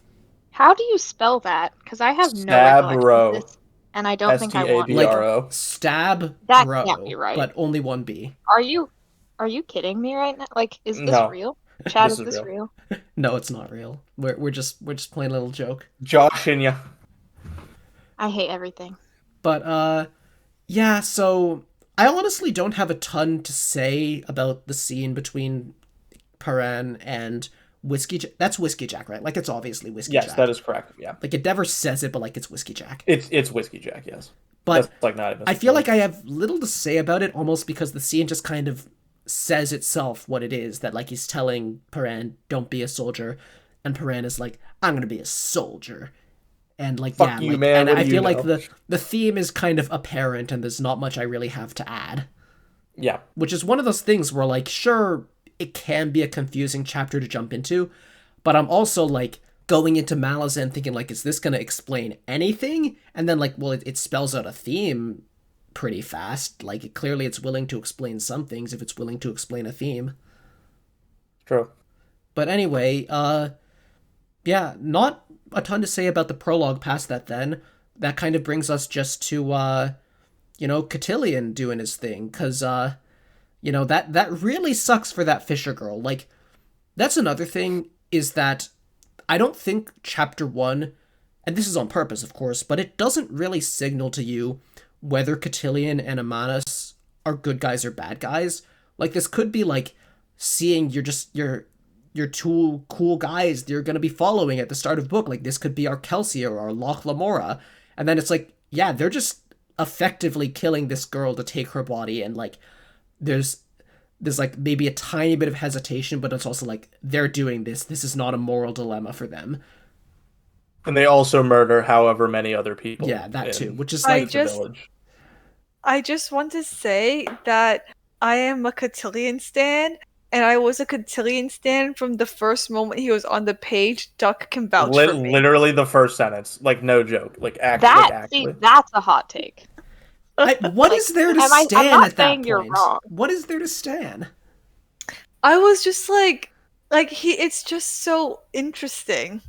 How do you spell that? Because I have no recollection of Stabro. this, and I don't think I want Like to. Stabro. Stab That can't be Bro, right. but only one B. Are you kidding me right now? Like, is this No, real? Chad, this is is this real. real? No, it's not real. We're just playing a little joke. Josh and ya. I hate everything. But yeah, so I honestly don't have a ton to say about the scene between Paran and That's Whiskey Jack, right? Like it's obviously Whiskey Yes, Jack. that is correct. Yeah, Like it never says it, but like it's Whiskey Jack. it's Whiskey Jack. Yes, But that's like not even. I feel like I have little to say about it almost because the scene just kind of says itself what it is, that like he's telling Paran, don't be a soldier, and Paran is like, I'm gonna be a soldier. And like Fuck yeah, you, like man. and What do I you feel like know? the theme is kind of apparent and there's not much I really have to add. Yeah, Which is one of those things where like sure it can be a confusing chapter to jump into, but I'm also like going into Malazan thinking like is this going to explain anything? And then like well it spells out a theme pretty fast. Like clearly it's willing to explain some things if it's willing to explain a theme. true. But anyway, yeah, not a ton to say about the prologue past that then. That kind of brings us just to Cotillion doing his thing cuz that really sucks for that Fisher girl. Like that's another thing is that I don't think chapter 1, and this is on purpose of course, but it doesn't really signal to you whether Cotillion and Amanus are good guys or bad guys. Like this could be like seeing you're two cool guys you're gonna be following at the start of the book. Like this could be our Kelsey or our Loch Lamora. And then it's like, yeah, they're just effectively killing this girl to take her body, and like there's like maybe a tiny bit of hesitation, but it's also like they're doing this. This is not a moral dilemma for them. And they also murder however many other people. Yeah, that too. Which is I like the just village. I just want to say that I am a Cotillion stan, and I was a Cotillion stan from the first moment he was on the page. Duck can vouch for me. Literally the first sentence, like no joke, like actually. That's a hot take. what is there to I'm stand not at that saying point? you're wrong. What is there to stand? I was just like it's just so interesting.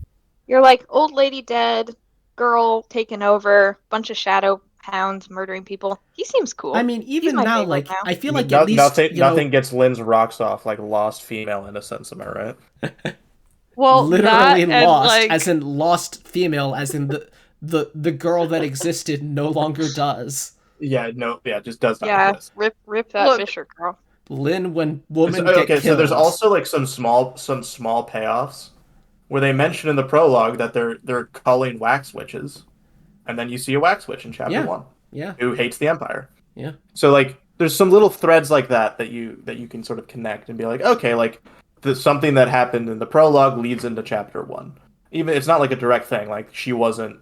You're like old lady dead, girl taken over, bunch of shadow hounds murdering people. He seems cool. I mean, even my now, favorite like now. I feel like at least nothing gets Lynn's rocks off like lost female innocence. Am I right? Well, literally that lost, and, like, as in lost female, as in the girl that existed no longer does. Yeah, no, yeah, just does not Yeah, exist. rip that Look. Fisher girl. Lynn, when women So, get okay, killed. so there's also like some small payoffs where they mention in the prologue that they're culling wax witches, and then you see a wax witch in chapter Yeah. 1 yeah, who hates the Empire. yeah. So like there's some little threads like that you can sort of connect and be like, okay, like something that happened in the prologue leads into chapter 1. Even it's not like a direct thing. Like she wasn't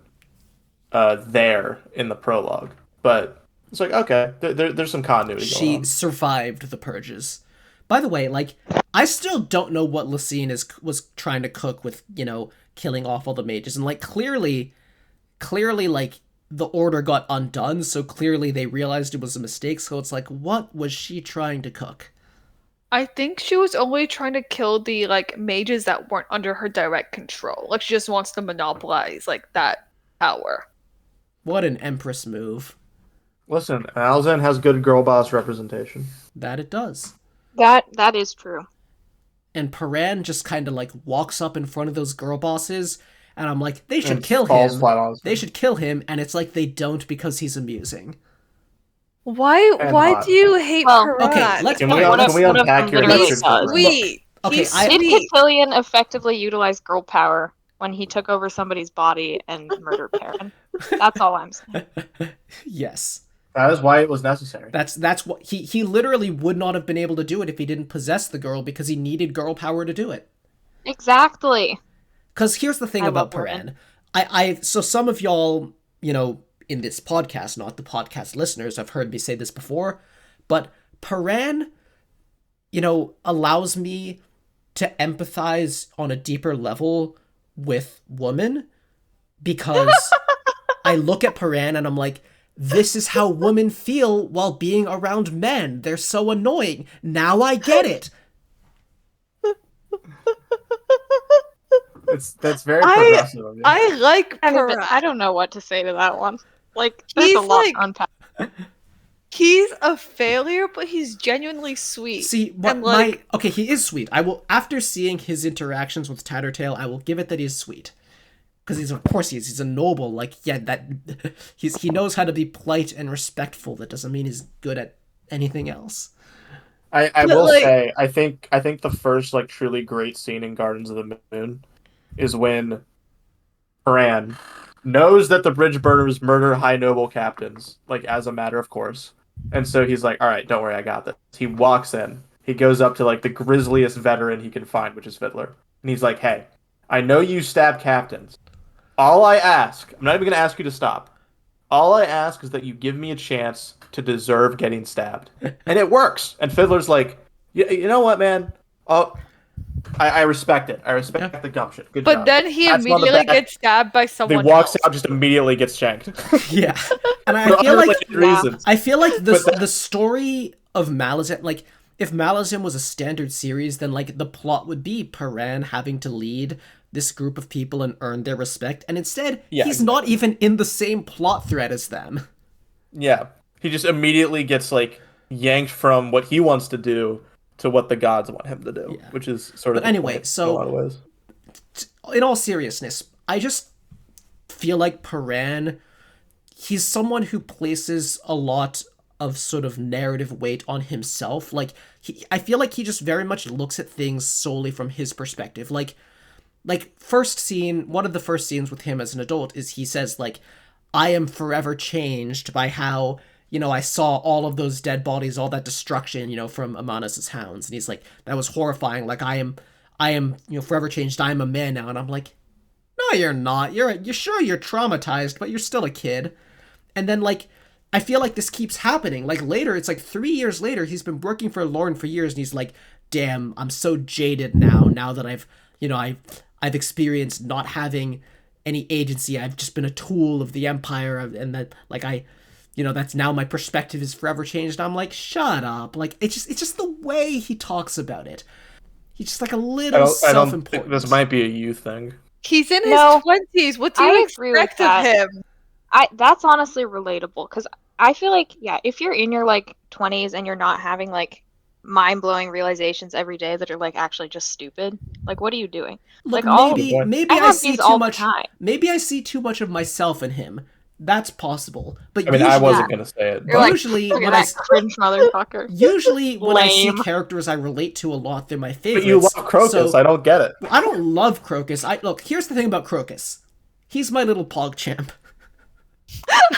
there in the prologue. But it's like, okay, there's some continuity going She on. survived the purges. By the way, like, I still don't know what Lucine was trying to cook with, killing off all the mages. And, like, clearly, like, the order got undone, so clearly they realized it was a mistake. So it's like, what was she trying to cook? I think she was only trying to kill the, like, mages that weren't under her direct control. Like, she just wants to monopolize, like, that power. What an Empress move. Listen, Malazan has good girl boss representation. That it does. That is true. And Paran just kind of, like, walks up in front of those girl bosses, and I'm like, they should And kill falls him. flat on his They face. should kill him, and it's like they don't because he's amusing. Why And why do you hate Well, Paran? Okay, let's Can be we honest. unpack your literally hatred for does. Paran? Sweet. Okay, He's I- Did sweet. Cotillion effectively utilize girl power when he took over somebody's body and murdered Perrin? That's all I'm saying. Yes. That is why it was necessary. That's what he literally would not have been able to do it if he didn't possess the girl because he needed girl power to do it. Exactly. Because here's the thing I about love women. Paran. So some of y'all, in this podcast, not the podcast listeners, have heard me say this before, but Paran, allows me to empathize on a deeper level with women because I look at Paran and I'm like, this is how women feel while being around men. They're so annoying. Now I get it. That's very progressive of you. I like Paran. I don't know what to say to that one. Like, there's He's a lot like- to unpack. He's a failure, but he's genuinely sweet. See, what And, like- okay, he is sweet. I will, after seeing his interactions with Tattertail, I will give it that he's sweet. Because of course he's a noble. Like, yeah, that he knows how to be polite and respectful. That doesn't mean he's good at anything else. I But, will like- say, I think the first like truly great scene in Gardens of the Moon is when Paran knows that the bridge burners murder high noble captains, like as a matter of course. And so he's like, all right, don't worry, I got this. He walks in. He goes up to like the grisliest veteran he can find, which is Fiddler. And he's like, hey, I know you stab captains. All I ask, I'm not even going to ask you to stop. All I ask is that you give me a chance to deserve getting stabbed. And it works. And Fiddler's like, you know what, man? Oh, I respect it. I respect the gumption. Good But job. then he Pats him on the immediately back. gets stabbed by He someone walks else. out, just immediately gets shanked. Yeah, and I For feel like unrelated reasons. I feel like But that- the story of Malazan, like if Malazan was a standard series, then like the plot would be Paran having to lead this group of people and earn their respect, and instead Yeah, he's not even in the same plot thread as them. Yeah. He just immediately gets like yanked from what he wants to do to what the gods want him to do, Yeah. which is sort of But the anyway, point so- in a lot of ways. In all seriousness, I just feel like Paran, he's someone who places a lot of sort of narrative weight on himself. Like, I feel like he just very much looks at things solely from his perspective. Like first scene, one of the first scenes with him as an adult is he says, like, I am forever changed by how, I saw all of those dead bodies, all that destruction, from Amanas's hounds. And he's like, that was horrifying. Like, I am, forever changed. I am a man now. And I'm like, no, you're not. You're sure you're traumatized, but you're still a kid. And then, like, I feel like this keeps happening. Like, later, it's like 3 years later, he's been working for Lorne for years, and he's like, damn, I'm so jaded now that I've experienced not having any agency. I've just been a tool of the Empire, and that, like, that's now my perspective is forever changed. I'm like, shut up. Like, it's just the way he talks about it. He's just like a little I don't think self-important. this might be a you thing. He's in No, his 20s. What do I you agree with expect of that. him? That's honestly relatable because I feel like, yeah, if you're in your like 20s and you're not having like mind-blowing realizations every day that are like actually just stupid, like what are you doing? Look, like, all- maybe I I have see these too all the much. time. Maybe I see too much of myself in him. That's possible. But I mean, usually, I wasn't going to say it. You're But like, usually look when at I that cringe motherfucker. when I see Lame. characters I relate to a lot, they're my favorites. you love Crocus. So I don't get it. I don't love Crocus. Look. Here's the thing about Crocus. He's my little PogChamp.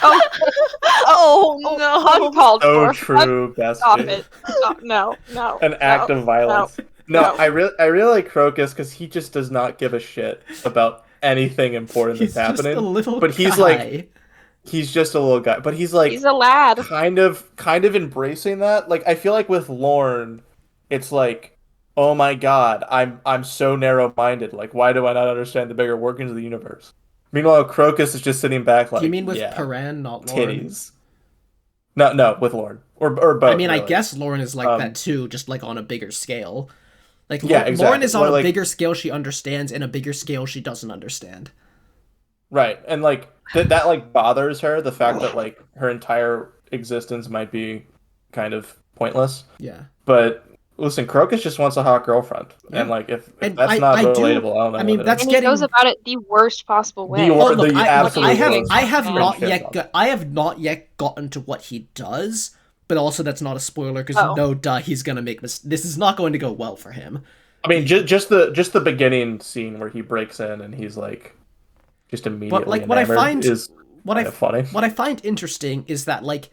Oh no! Uncalled So for. true, best. Stop it. Stop. No. An act no, of violence. No, no. I really like Crocus because he just does not give a shit about anything important He's that's just happening. a little but he's guy. like he's just a little guy, but he's like He's a lad. kind of embracing that. Like I feel like with Lorne, it's like, oh my god, I'm so narrow-minded. Like why do I not understand the bigger workings of the universe? Meanwhile, Crocus is just sitting back like, Do you mean with yeah, Paran, not Lauren? titties. No, with Lorne or both. I mean, I really. guess Lauren is like that too, just like on a bigger scale. Like Yeah, Lauren exactly. is on a Like- bigger scale she understands, and a bigger scale she doesn't understand. Right, and like that like bothers her, the fact that like her entire existence might be kind of pointless. Yeah. But listen, Crocus just wants a hot girlfriend, Yeah. and like if And that's I- not I do- relatable, I don't know. I mean, what it that's is. And getting- he goes about it the worst possible way. The Well, look, the I absolute have worst. I have not Friendship yet love. I have not yet gotten to what he does, but also that's not a spoiler because Oh. no duh he's gonna make this is not going to go well for him. I mean, just the beginning scene where he breaks in and he's like, just immediately like, what I enamored find- is What kind I of funny. What I find interesting is that like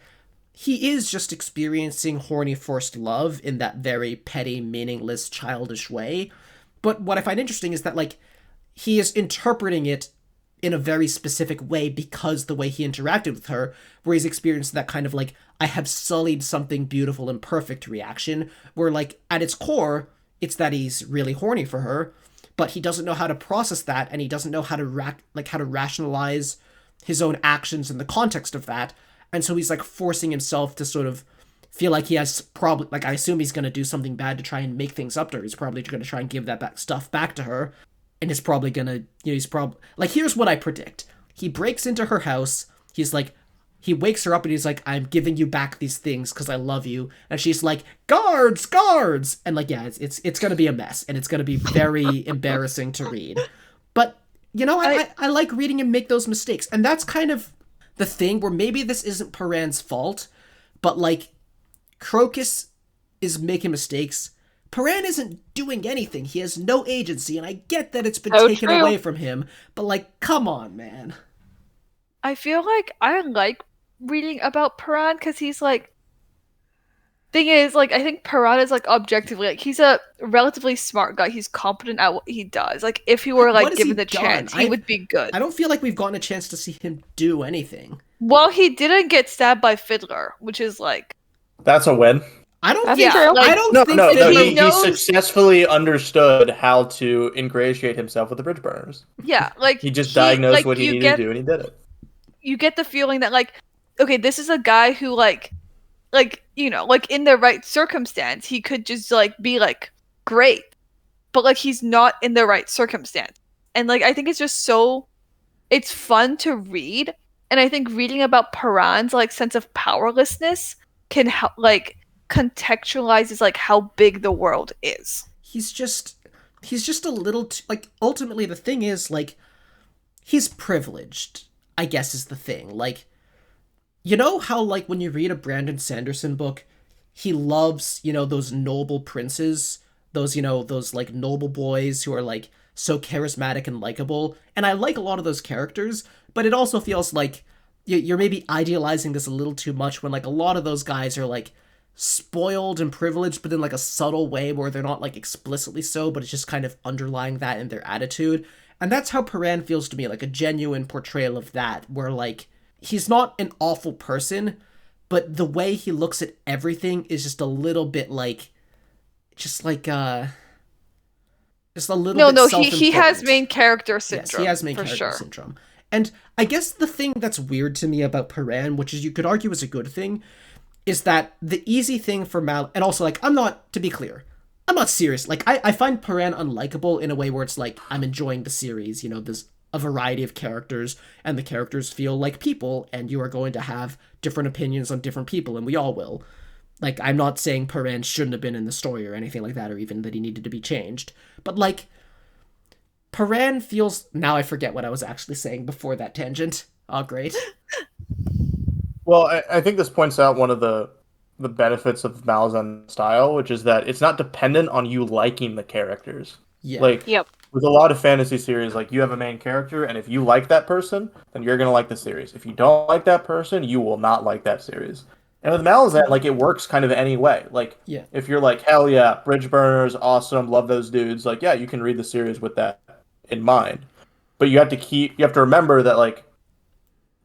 he is just experiencing horny forced love in that very petty, meaningless, childish way. But what I find interesting is that like he is interpreting it in a very specific way because the way he interacted with her, where he's experienced that kind of like I have sullied something beautiful and perfect reaction, where like at its core, it's that he's really horny for her, but he doesn't know how to process that, and he doesn't know how to how to rationalize his own actions in the context of that, and so he's like forcing himself to sort of feel like he has probably like I assume he's gonna do something bad to try and make things up to her. He's probably gonna try and give that stuff back to her, and is probably gonna he's probably like here's what I predict: he breaks into her house. He's like he wakes her up and he's like, I'm giving you back these things because I love you. And she's like, guards, guards. And like, yeah, it's going to be a mess. And it's going to be very embarrassing to read. But, I like reading him make those mistakes. And that's kind of the thing where maybe this isn't Paran's fault. But like, Crocus is making mistakes. Paran isn't doing anything. He has no agency. And I get that it's been So taken true. away from him. But like, come on, man. I feel like I like reading about Paran because he's like. Thing is, like, I think Paran is like objectively like he's a relatively smart guy. He's competent at what he does. Like, if he were What like has given he the done? chance, he would be good. I don't feel like we've gotten a chance to see him do anything. Well, he didn't get stabbed by Fiddler, which is like That's a win. I don't That's think. true. I don't No, think. no, that no. he- He knows- successfully understood how to ingratiate himself with the bridge burners. yeah, like He just diagnosed like, what he you needed get, to do, and he did it. You get the feeling that like, okay, this is a guy who like like in the right circumstance, he could just like be like great, but like he's not in the right circumstance, and like I think it's just it's fun to read, and I think reading about Paran's like sense of powerlessness can help like contextualizes like how big the world is. he's just a little like ultimately the thing is like he's privileged, I guess, is the thing. Like, how like when you read a Brandon Sanderson book, he loves, those noble princes, those like noble boys who are like so charismatic and likable. And I like a lot of those characters, but it also feels like you're maybe idealizing this a little too much when like a lot of those guys are like spoiled and privileged, but in like a subtle way where they're not like explicitly so, but it's just kind of underlying that in their attitude. And that's how Paran feels to me, like a genuine portrayal of that, where like he's not an awful person, but the way he looks at everything is just a little bit like just a little bit No, he has self-important. main character syndrome. Yes, he has main for character sure. syndrome. And I guess the thing that's weird to me about Paran, which is you could argue is a good thing, is that the easy thing for and also like to be clear, I'm not serious. Like I find Paran unlikable in a way where it's like I'm enjoying the series, there's a variety of characters and the characters feel like people and you are going to have different opinions on different people and we all will. Like I'm not saying Paran shouldn't have been in the story or anything like that or even that he needed to be changed. But like Paran feels now I forget what I was actually saying before that tangent. Oh great. Well, I think this points out one of the benefits of Malazan style, which is that it's not dependent on you liking the characters. Yeah. Like, Yep. with a lot of fantasy series, like, you have a main character, and if you like that person, then you're going to like the series. If you don't like that person, you will not like that series. And with Malazan, like, it works kind of any way. Like, Yeah. if you're like, hell yeah, Bridge Burners, awesome, love those dudes, like, yeah, you can read the series with that in mind. But you have to remember that, like,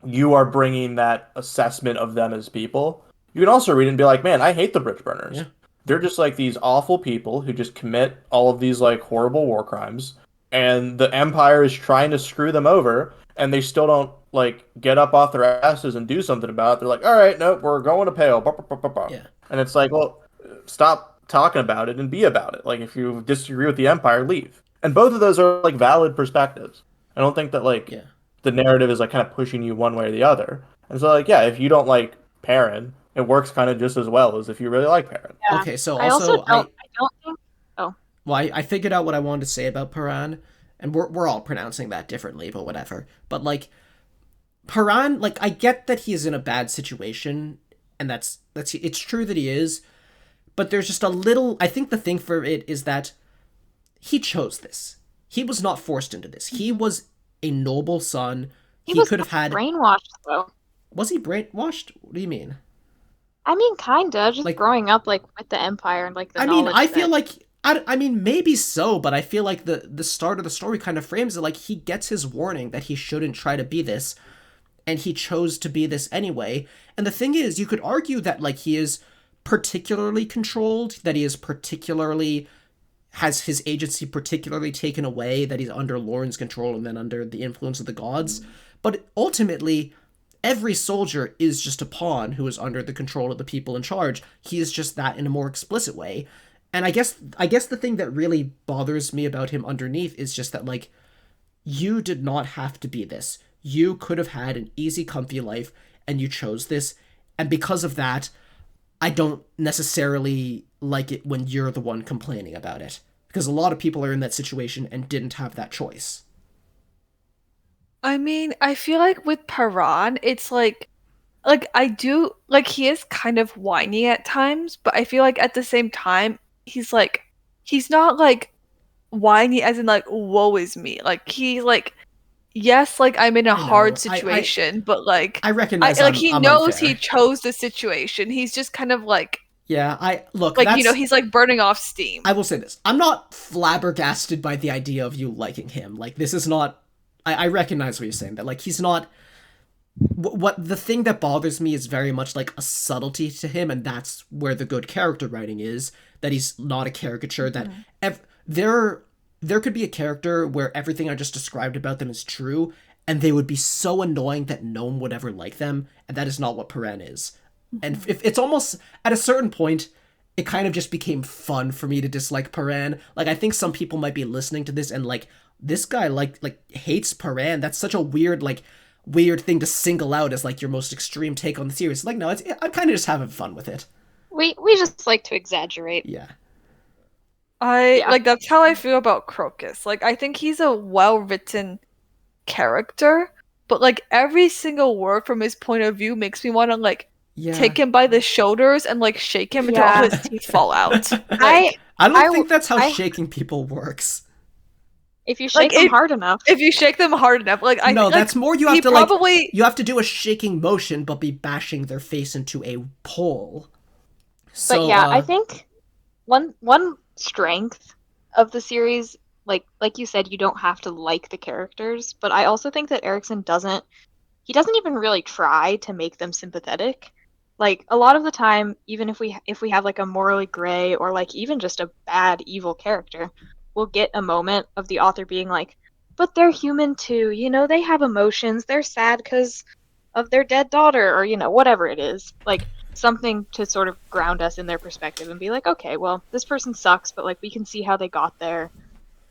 you are bringing that assessment of them as people. You can also read it and be like, man, I hate the bridge burners. Yeah. They're just like these awful people who just commit all of these like horrible war crimes, and the Empire is trying to screw them over, and they still don't like get up off their asses and do something about it. They're like, all right, nope, we're going to Pale. Bah, bah, bah, bah, bah. Yeah. And it's like, well, stop talking about it and be about it. Like, if you disagree with the Empire, leave. And both of those are like valid perspectives. I don't think that like Yeah. the narrative is like kind of pushing you one way or the other. And so like, yeah, if you don't like Perrin, it works kind of just as well as if you really like Perrin. Yeah. Okay, so I also also don't. I don't think. Oh, well, I figured out what I wanted to say about Paran, and we're all pronouncing that differently, but whatever. But like Paran, like I get that he's in a bad situation, and that's it's true that he is, but there's just a little. I think the thing for it is that he chose this. He was not forced into this. He was a noble son. he He was could have had. brainwashed though. Was he brainwashed? What do you mean? I mean, kinda just Like, growing up like with the Empire and like the I mean, knowledge I feel that. like I mean maybe so, but I feel like the start of the story kind of frames it like he gets his warning that he shouldn't try to be this, and he chose to be this anyway. And the thing is, you could argue that like he is particularly controlled, that he is particularly has his agency particularly taken away, that he's under Lauren's control and then under the influence of the gods. But ultimately, every soldier is just a pawn who is under the control of the people in charge. He is just that in a more explicit way. And I guess the thing that really bothers me about him underneath is just that like you did not have to be this. You could have had an easy, comfy life, and you chose this. And because of that, I don't necessarily like it when you're the one complaining about it. Because a lot of people are in that situation and didn't have that choice. I mean, I feel like with Paran, it's like I do like he is kind of whiny at times, but I feel like at the same time he's not like whiny as in like woe is me. Like he like yes, like I'm in a I know. hard situation, but like I recognize like he I'm knows unfair. he chose the situation. He's just kind of Yeah, I look. like That's he's like burning off steam. I will say this. I'm not flabbergasted by the idea of you liking him. Like this is not. I recognize what you're saying. That like he's not. What the thing that bothers me is very much like a subtlety to him, and that's where the good character writing is. That he's not a caricature. That there could be a character where everything I just described about them is true, and they would be so annoying that no one would ever like them, and that is not what Paren is. And if it's almost at a certain point, it kind of just became fun for me to dislike Paren. Like I think some people might be listening to this and like this guy like hates Paren. That's such a weird thing to single out as like your most extreme take on the series. Like no, I'm kind of just having fun with it. We just like to exaggerate. Yeah. I like that's how I feel about Crocus. Like I think he's a well-written character, but like every single word from his point of view makes me want to like Yeah. take him by the shoulders and like shake him until all his teeth fall out. I don't think that's how I- shaking people works. if you shake Like, them hard enough. If you shake them hard enough, like I No, like, that's more you he have to probably you have to do a shaking motion but be bashing their face into a pole. So, But yeah, I think one strength of the series, like you said, you don't have to like the characters, but I also think that Erickson doesn't even really try to make them sympathetic. Like a lot of the time, even if we have like a morally gray or like even just a bad evil character, we'll get a moment of the author being like, but they're human too, they have emotions, they're sad because of their dead daughter or whatever it is. Like something to sort of ground us in their perspective and be like, okay, well, this person sucks, but like we can see how they got there.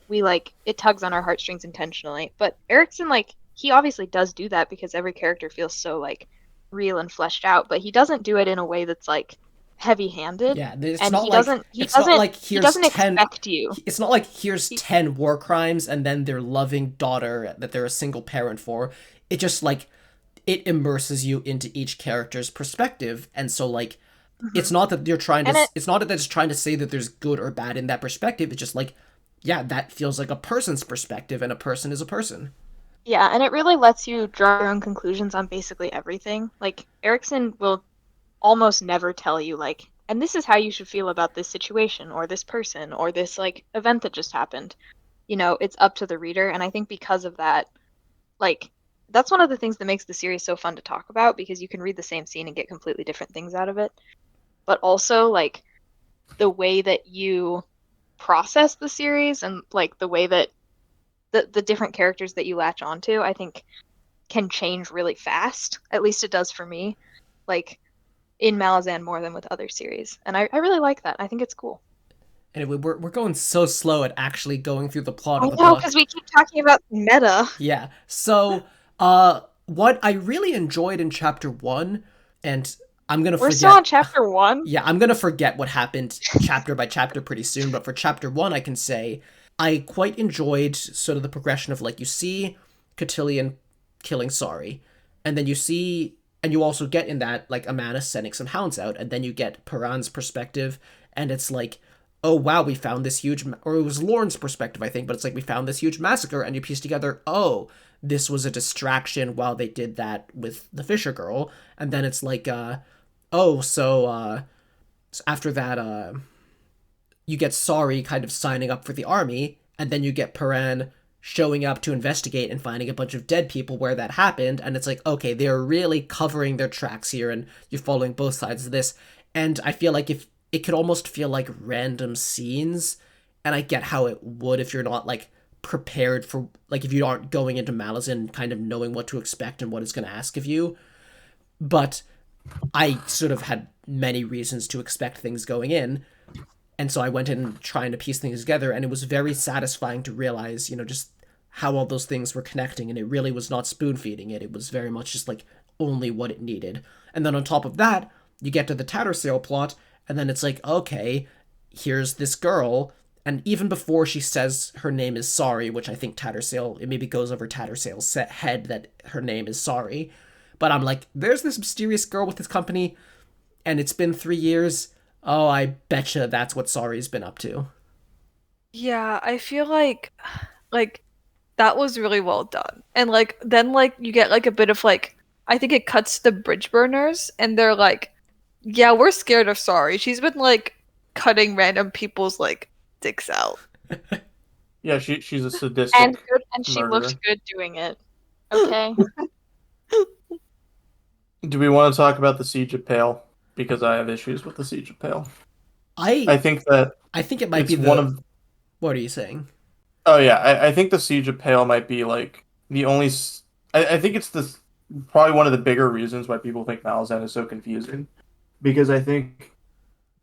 We like it tugs on our heartstrings intentionally. But Erickson, like, he obviously does do that because every character feels so like real and fleshed out, but he doesn't do it in a way that's like heavy-handed. yeah, it's and not he like doesn't it's not like he here's doesn't 10 expect you. It's not like here's 10 war crimes and then their loving daughter that they're a single parent for. It just like it immerses you into each character's perspective, and so like it's not that you're trying to it's not that it's trying to say that there's good or bad in that perspective. It's just like, yeah, that feels like a person's perspective, and a person is a person. Yeah, and it really lets you draw your own conclusions on basically everything. Like Erickson will almost never tell you like, and this is how you should feel about this situation or this person or this like event that just happened. It's up to the reader, and I think because of that, like that's one of the things that makes the series so fun to talk about, because you can read the same scene and get completely different things out of it. But also, like, the way that you process the series and like the way that the different characters that you latch onto, I think can change really fast. At least it does for me. Like in Malazan more than with other series. And I really like that. I think it's cool. Anyway, we're going so slow at actually going through the plot I of the know, book. because we keep talking about meta. Yeah. So, what I really enjoyed in chapter 1, and I'm gonna We're forget. still on chapter 1. Yeah, I'm gonna forget what happened chapter by chapter pretty soon, but for chapter 1, I can say I quite enjoyed sort of the progression of, like, you see Cotillion killing Sorry, and then you see, and you also get in that, like, Amana sending some hounds out, and then you get Paran's perspective, and it's like, oh wow, we found this huge, or it was Lorne's perspective, I think, but it's like, we found this huge massacre, and you piece together, oh, this was a distraction while they did that with the Fisher girl, and then it's like, oh, so after that, you get Sorry kind of signing up for the army, and then you get Paran showing up to investigate and finding a bunch of dead people where that happened, and it's like, okay, they're really covering their tracks here, and you're following both sides of this, and I feel like if it could almost feel like random scenes, and I get how it would if you're not, like, prepared for, like, if you aren't going into Malazan kind of knowing what to expect and what it's going to ask of you, but I sort of had many reasons to expect things going in, and so I went in trying to piece things together, and it was very satisfying to realize, just how all those things were connecting, and it really was not spoon-feeding it. It was very much just, like, only what it needed. And then on top of that, you get to the Tattersail plot, and then it's like, okay, here's this girl, and even before she says her name is Sorry, which I think Tattersail, it maybe goes over Tattersail's head that her name is Sorry, but I'm like, there's this mysterious girl with this company, and it's been 3 years. Oh, I betcha that's what Sorry's been up to. Yeah, I feel like that was really well done. And like then like you get like a bit of like I think it cuts to the bridge burners and they're like, yeah, we're scared of Sorry. She's been like cutting random people's like dicks out. Yeah, she's a sadistic And she murderer. looked good doing it. Okay. Do we want to talk about the Siege of Pale? Because I have issues with the Siege of Pale. I I think that I think it might it's be one of. What are you saying? Oh yeah, I think the Siege of Pale might be like the only. I think it's probably one of the bigger reasons why people think Malazan is so confusing, because I think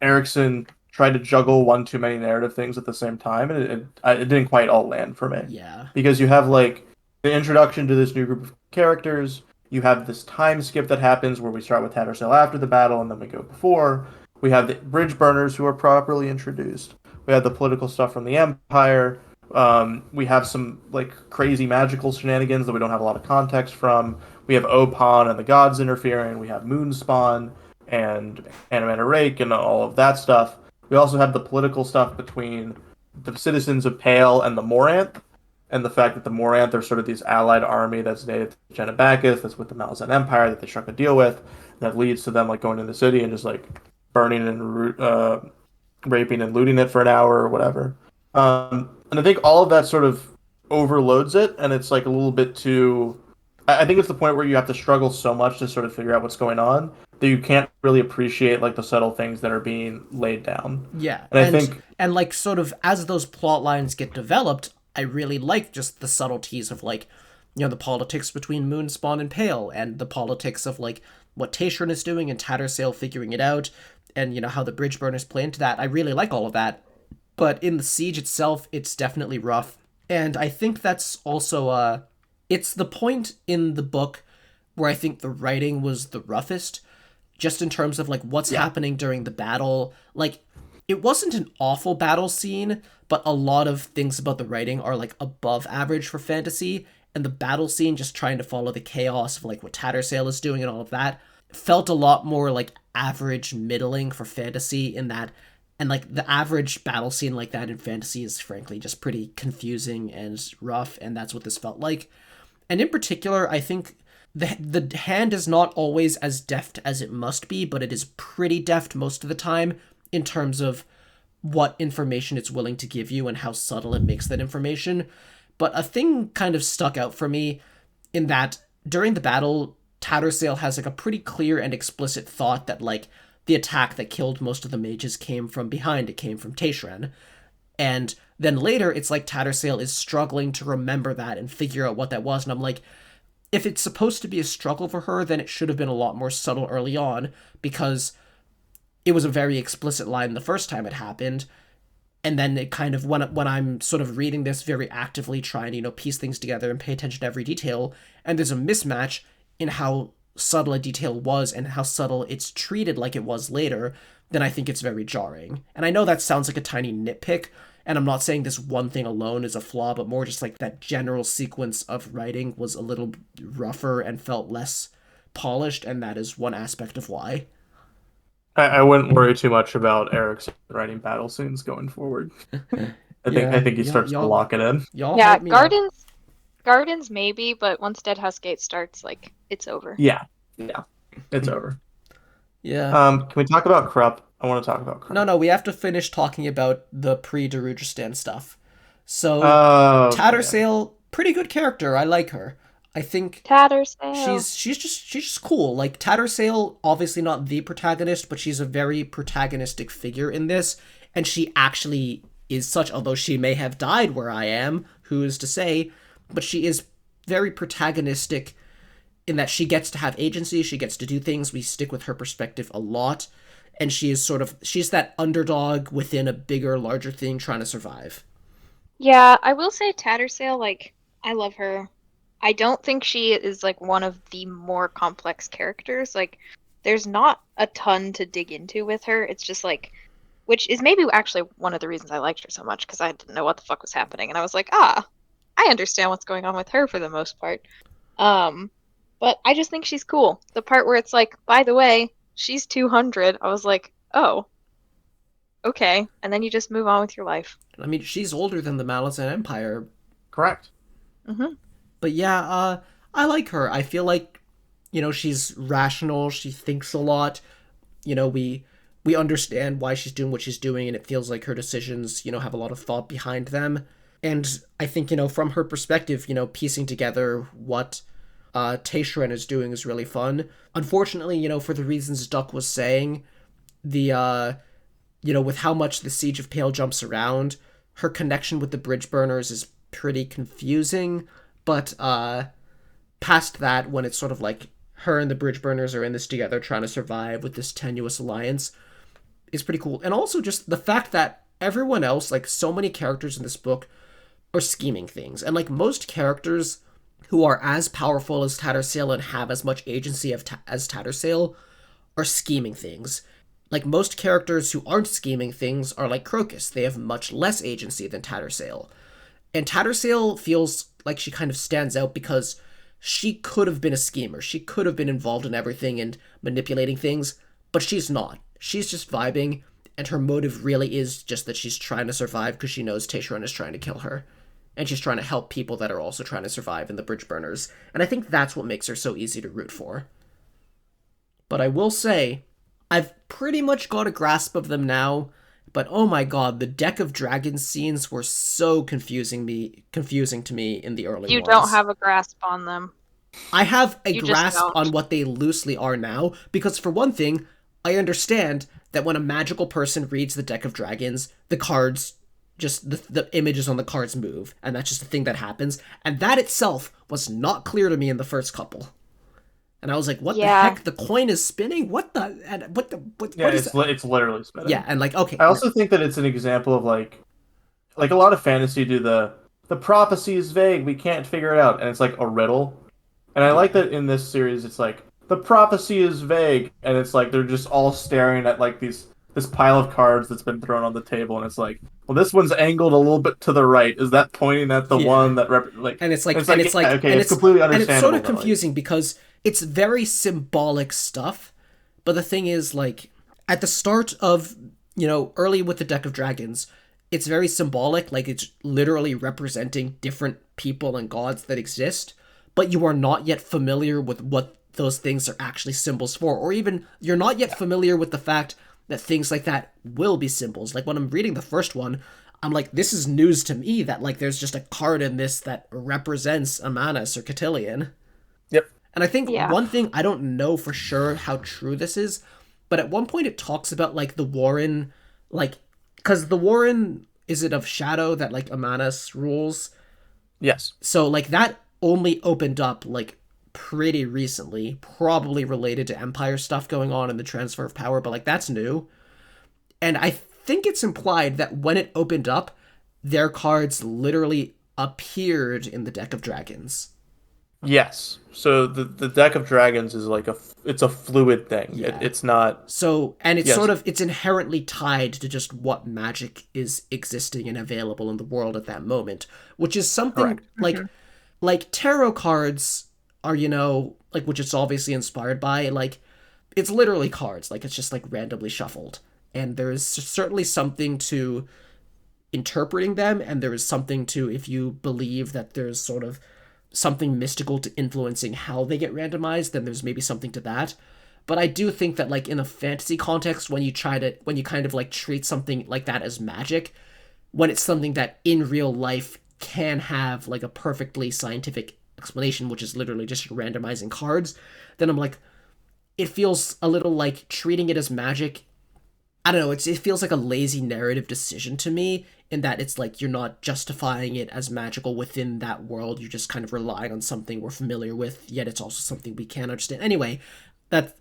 Erickson tried to juggle one too many narrative things at the same time, and it didn't quite all land for me. Yeah. Because you have like the introduction to this new group of characters, you have this time skip that happens where we start with Tattersail after the battle, and then we go before. We have the bridge burners who are properly introduced. We have the political stuff from the Empire. We have some like crazy magical shenanigans that we don't have a lot of context from. We have Opon and the gods interfering. We have Moonspawn and Animator Rake and all of that stuff. We also have the political stuff between the citizens of Pale and the Moranth, and the fact that the Moranth are sort of this allied army that's native to Genebacus, that's with the Malazan Empire that they struck a deal with, that leads to them like going to the city and just like burning and raping and looting it for an hour or whatever. And I think all of that sort of overloads it, and it's like a little bit too. I think it's the point where you have to struggle so much to sort of figure out what's going on that you can't really appreciate like the subtle things that are being laid down. Yeah. And I think and like sort of as those plot lines get developed, I really like just the subtleties of like, the politics between Moonspawn and Pale, and the politics of like what Taishran is doing and Tattersail figuring it out, and how the bridge burners play into that. I really like all of that. But in the siege itself, it's definitely rough. And I think that's also it's the point in the book where I think the writing was the roughest, just in terms of like what's happening during the battle. Like, it wasn't an awful battle scene, but a lot of things about the writing are like above average for fantasy, and the battle scene, just trying to follow the chaos of like what Tattersail is doing and all of that, felt a lot more like average middling for fantasy in that. And like the average battle scene like that in fantasy is frankly just pretty confusing and rough, and that's what this felt like. And in particular, I think the hand is not always as deft as it must be, but it is pretty deft most of the time in terms of what information it's willing to give you and how subtle it makes that information. But a thing kind of stuck out for me in that during the battle, Tattersail has like a pretty clear and explicit thought that like the attack that killed most of the mages came from behind. It came from Taishran. And then later, it's like Tattersail is struggling to remember that and figure out what that was. And I'm like, if it's supposed to be a struggle for her, then it should have been a lot more subtle early on, because it was a very explicit line the first time it happened. And then it kind of, when I'm sort of reading this very actively, trying to, piece things together and pay attention to every detail, and there's a mismatch in how subtle a detail was and how subtle it's treated like it was later, then I think it's very jarring. And I know that sounds like a tiny nitpick, and I'm not saying this one thing alone is a flaw, but more just like that general sequence of writing was a little rougher and felt less polished, and that is one aspect of why. I wouldn't worry too much about Eric's writing battle scenes going forward. I think he starts to lock it in. Yeah, Gardens maybe, but once Deadhouse Gate starts, like, it's over. Yeah, it's over. Yeah. Can we talk about Krupp? I want to talk about Krupp. No, we have to finish talking about the pre-Darudristan stuff. So, Tattersail, pretty good character. I like her. I think Tattersail. She's just cool. Like, Tattersail, obviously not the protagonist, but she's a very protagonistic figure in this, and she actually is such, although she may have died where I am, who is to say, but she is very protagonistic in that she gets to have agency, she gets to do things, we stick with her perspective a lot, and she's that underdog within a bigger, larger thing trying to survive. Yeah, I will say Tattersail, like, I love her. I don't think she is, like, one of the more complex characters. Like, there's not a ton to dig into with her. It's just, like, which is maybe actually one of the reasons I liked her so much, because I didn't know what the fuck was happening. And I was like, I understand what's going on with her for the most part. But I just think she's cool. The part where it's like, by the way, she's 200, I was like, oh, okay. And then you just move on with your life. I mean, she's older than the Malazan Empire. Correct. Mm-hmm. But yeah, I like her. I feel like, she's rational, she thinks a lot. We understand why she's doing what she's doing, and it feels like her decisions, have a lot of thought behind them. And I think, from her perspective, piecing together what Taishran is doing is really fun. Unfortunately, for the reasons Duck was saying, the, with how much the Siege of Pale jumps around, her connection with the Bridge Burners is pretty confusing. But past that, when it's sort of like her and the Bridge Burners are in this together trying to survive with this tenuous alliance, is pretty cool. And also just the fact that everyone else, like so many characters in this book, are scheming things. And like most characters who are as powerful as Tattersail and have as much agency as Tattersail are scheming things. Like most characters who aren't scheming things are like Crocus. They have much less agency than Tattersail. And Tattersail feels like she kind of stands out because she could have been a schemer. She could have been involved in everything and manipulating things, but she's not. She's just vibing, and her motive really is just that she's trying to survive because she knows Taishran is trying to kill her. And she's trying to help people that are also trying to survive in the Bridge Burners. And I think that's what makes her so easy to root for. But I will say, I've pretty much got a grasp of them now, but oh my god, the Deck of Dragons scenes were so confusing to me in the early ones. You don't have a grasp on them. I have a grasp on what they loosely are now, because for one thing, I understand that when a magical person reads the Deck of Dragons, the cards, just the images on the cards move, and that's just a thing that happens, and that itself was not clear to me in the first couple. And I was like, what the heck? The coin is spinning? What is it's literally spinning. Yeah, and like, okay. I also think that it's an example of like a lot of fantasy do the prophecy is vague, we can't figure it out, and it's like a riddle. And I like that in this series it's like, the prophecy is vague, and it's like they're just all staring at like this pile of cards that's been thrown on the table, and it's like, well, this one's angled a little bit to the right. Is that pointing at the one that And it's like, it's completely understandable. And it's sort of confusing because it's very symbolic stuff, but the thing is, like, at the start of, early with the Deck of Dragons, it's very symbolic, like it's literally representing different people and gods that exist, but you are not yet familiar with what those things are actually symbols for, or even you're not yet familiar with the fact that things like that will be symbols. Like when I'm reading the first one, I'm like, this is news to me that like there's just a card in this that represents Amanus or Cotillion. Yep. And I think Yeah. one thing, I don't know for sure how true this is, but at one point it talks about like the Warren, like, because the Warren, is it of Shadow that like Amanas rules? Yes. So like that only opened up like pretty recently, probably related to Empire stuff going on and the transfer of power, but like that's new. And I think it's implied that when it opened up, their cards literally appeared in the deck of dragons. Yes. So the deck of dragons is like it's a fluid thing. Yeah. It's not. So, and it's Yes. sort of, it's inherently tied to just what magic is existing and available in the world at that moment, which is something Correct. like tarot cards are, you know, like, which it's obviously inspired by, like, it's literally cards, like, it's just like randomly shuffled. And there's certainly something to interpreting them, and there is something to, if you believe that there's sort of something mystical to influencing how they get randomized, then there's maybe something to that. But I do think that, like, in a fantasy context, when you kind of like treat something like that as magic, when it's something that in real life can have like a perfectly scientific explanation, which is literally just randomizing cards, then I'm like, it feels a little like treating it as magic. I don't know, it feels like a lazy narrative decision to me, in that it's like you're not justifying it as magical within that world, you're just kind of relying on something we're familiar with, yet it's also something we can't understand. Anyway, that,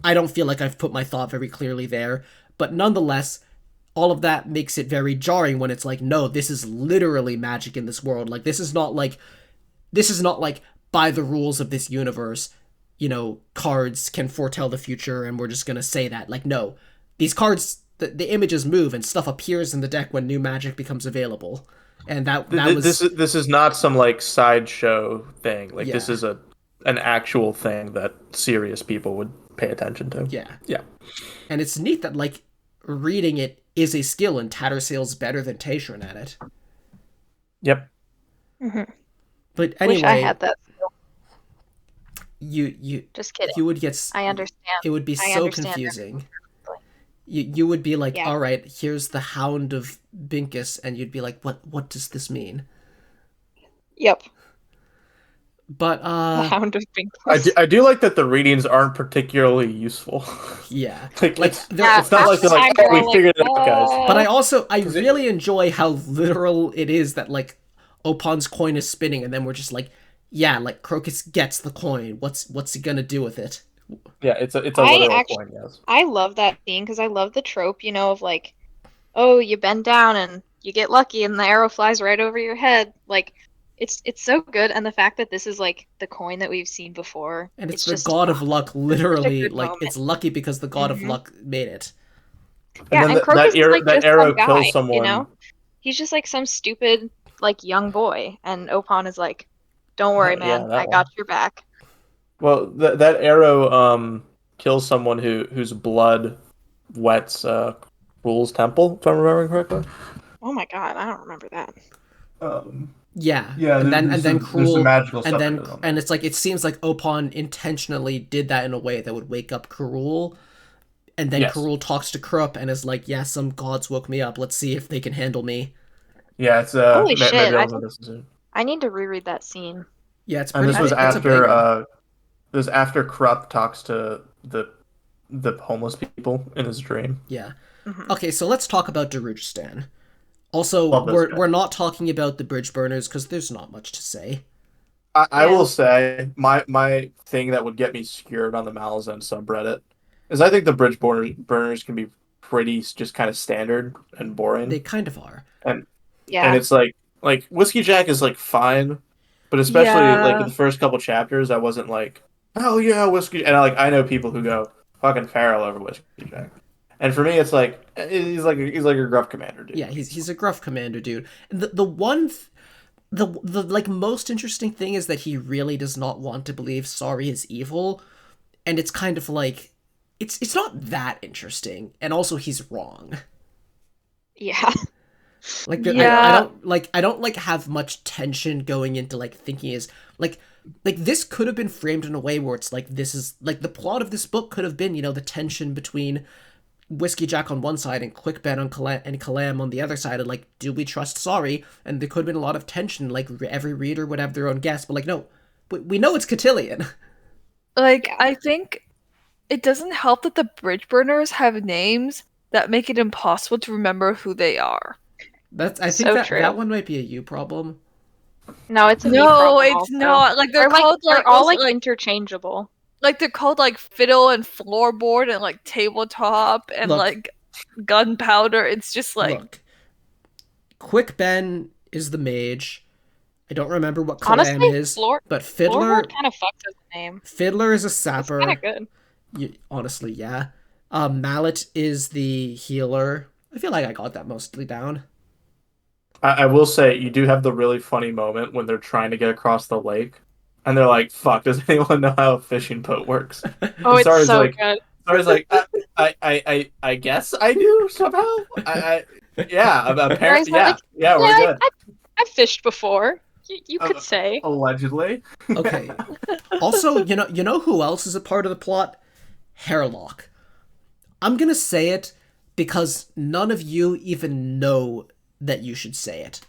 I don't feel like I've put my thought very clearly there, but nonetheless, all of that makes it very jarring when it's like, no, this is literally magic in this world. Like, this is not like by the rules of this universe, you know, cards can foretell the future and we're just gonna say that. Like, no, these cards, the images move and stuff appears in the deck when new magic becomes available. And that was This is not some like sideshow thing. Like this Yeah. is an actual thing that serious people would pay attention to. Yeah. Yeah. And it's neat that, like, reading it is a skill, and Tattersail's better than Taishran at it. Yep. But anyway, Wish I had that. you Just kidding. you would get, I understand. it would be I so understand confusing. You would be like, Yeah. all right, here's the Hound of Binkus, and you'd be like, what does this mean? Yep. But The Hound of I Binkless. I do like that the readings aren't particularly useful. yeah. like Like, it's, they're- Yeah, it's not like they're like, half the oh, time we we're figured it like, out, guys. But I it- really enjoy how literal it is that, like, Opon's coin is spinning, and then we're just like, yeah, like, Crocus gets the coin. What's he gonna do with it? Yeah, it's a I literal actually- coin, yes. I love that scene because I love the trope, you know, of like, oh, you bend down and you get lucky and the arrow flies right over your head. Like, it's so good, and the fact that this is like the coin that we've seen before, And it's the just god of luck, literally, good like, moment. it's lucky because the god of Mhm. luck made it. Yeah, then and Crocus is like that just arrow some guy, kills someone. you know? He's just like some stupid like young boy, and Opon is like, "Don't worry, Yeah, man, that I got your back." Well, that arrow kills someone whose blood wets Rule's temple, if I'm remembering correctly. Oh my god, I don't remember that. Yeah. Yeah, and then there's some Cruel, magical and stuff then that goes on. and it's like, it seems like Opon intentionally did that in a way that would wake up Cruel, and then Yes. Cruel talks to Krupp and is like, yeah, some gods woke me up, let's see if they can handle me. Yeah, it's Holy shit, maybe I I'll think- notice it soon. I need to reread that scene. Yeah, it's And pretty, this was it's a big one. after this was after Krupp talks to the homeless people in his dream. Yeah. Mhm. Okay, so let's talk about Darujistan. Also, Love this guy. we're not talking about the bridge burners because there's not much to say. I Yeah. will say my thing that would get me scared on the Malazan subreddit is I think the burners can be pretty just kind of standard and boring. They kind of are. Yeah. And it's like Whiskey Jack is like fine, but especially like in the first couple chapters, I wasn't like, hell yeah, Whiskey. And I know people who go fucking feral over Whiskey Jack, and for me, it's like he's like a gruff commander dude. Yeah, he's a gruff commander, dude. The one the like most interesting thing is that he really does not want to believe Sorry is evil, and it's kind of like it's not that interesting, and also he's wrong. Yeah. Like Yeah. I don't like have much tension going into like thinking is like this could have been framed in a way where it's like, this is like the plot of this book could have been, you know, the tension between Whiskey Jack on one side and Quick Ben on Kalam on the other side, and like, do we trust Sorry? And there could have been a lot of tension, like every reader would have their own guess, but like, no, we know it's Cotillion. Like, Yeah. I think it doesn't help that the bridge burners have names that make it impossible to remember who they are. I think So that true. one might be a you problem. No, it's a me No, problem it's also. not. Like they're They're like called they're all like interchangeable. like they're called like fiddle and floorboard and like tabletop and Look. like gunpowder. It's just like Look, Quick Ben is the mage. I don't remember what Clam Honestly, is, but Floorboard kind of fucks as a name. Fiddler is a It's kind sapper. of good. Honestly, yeah. Mallet is the healer. I feel like I got that mostly down. I will say you do have the really funny moment when they're trying to get across the lake, and they're like, "Fuck, does anyone know how a fishing boat works?" Oh, it's Sarah's so like, good. Sarah's like, I guess I do somehow. Yeah, apparently, Sarah's like, yeah, we're good. I've fished before. You could Uh, say. Allegedly. Okay. Also, you know who else is a part of the plot? Hairlock. I'm gonna say it because none of you even know that you should say it.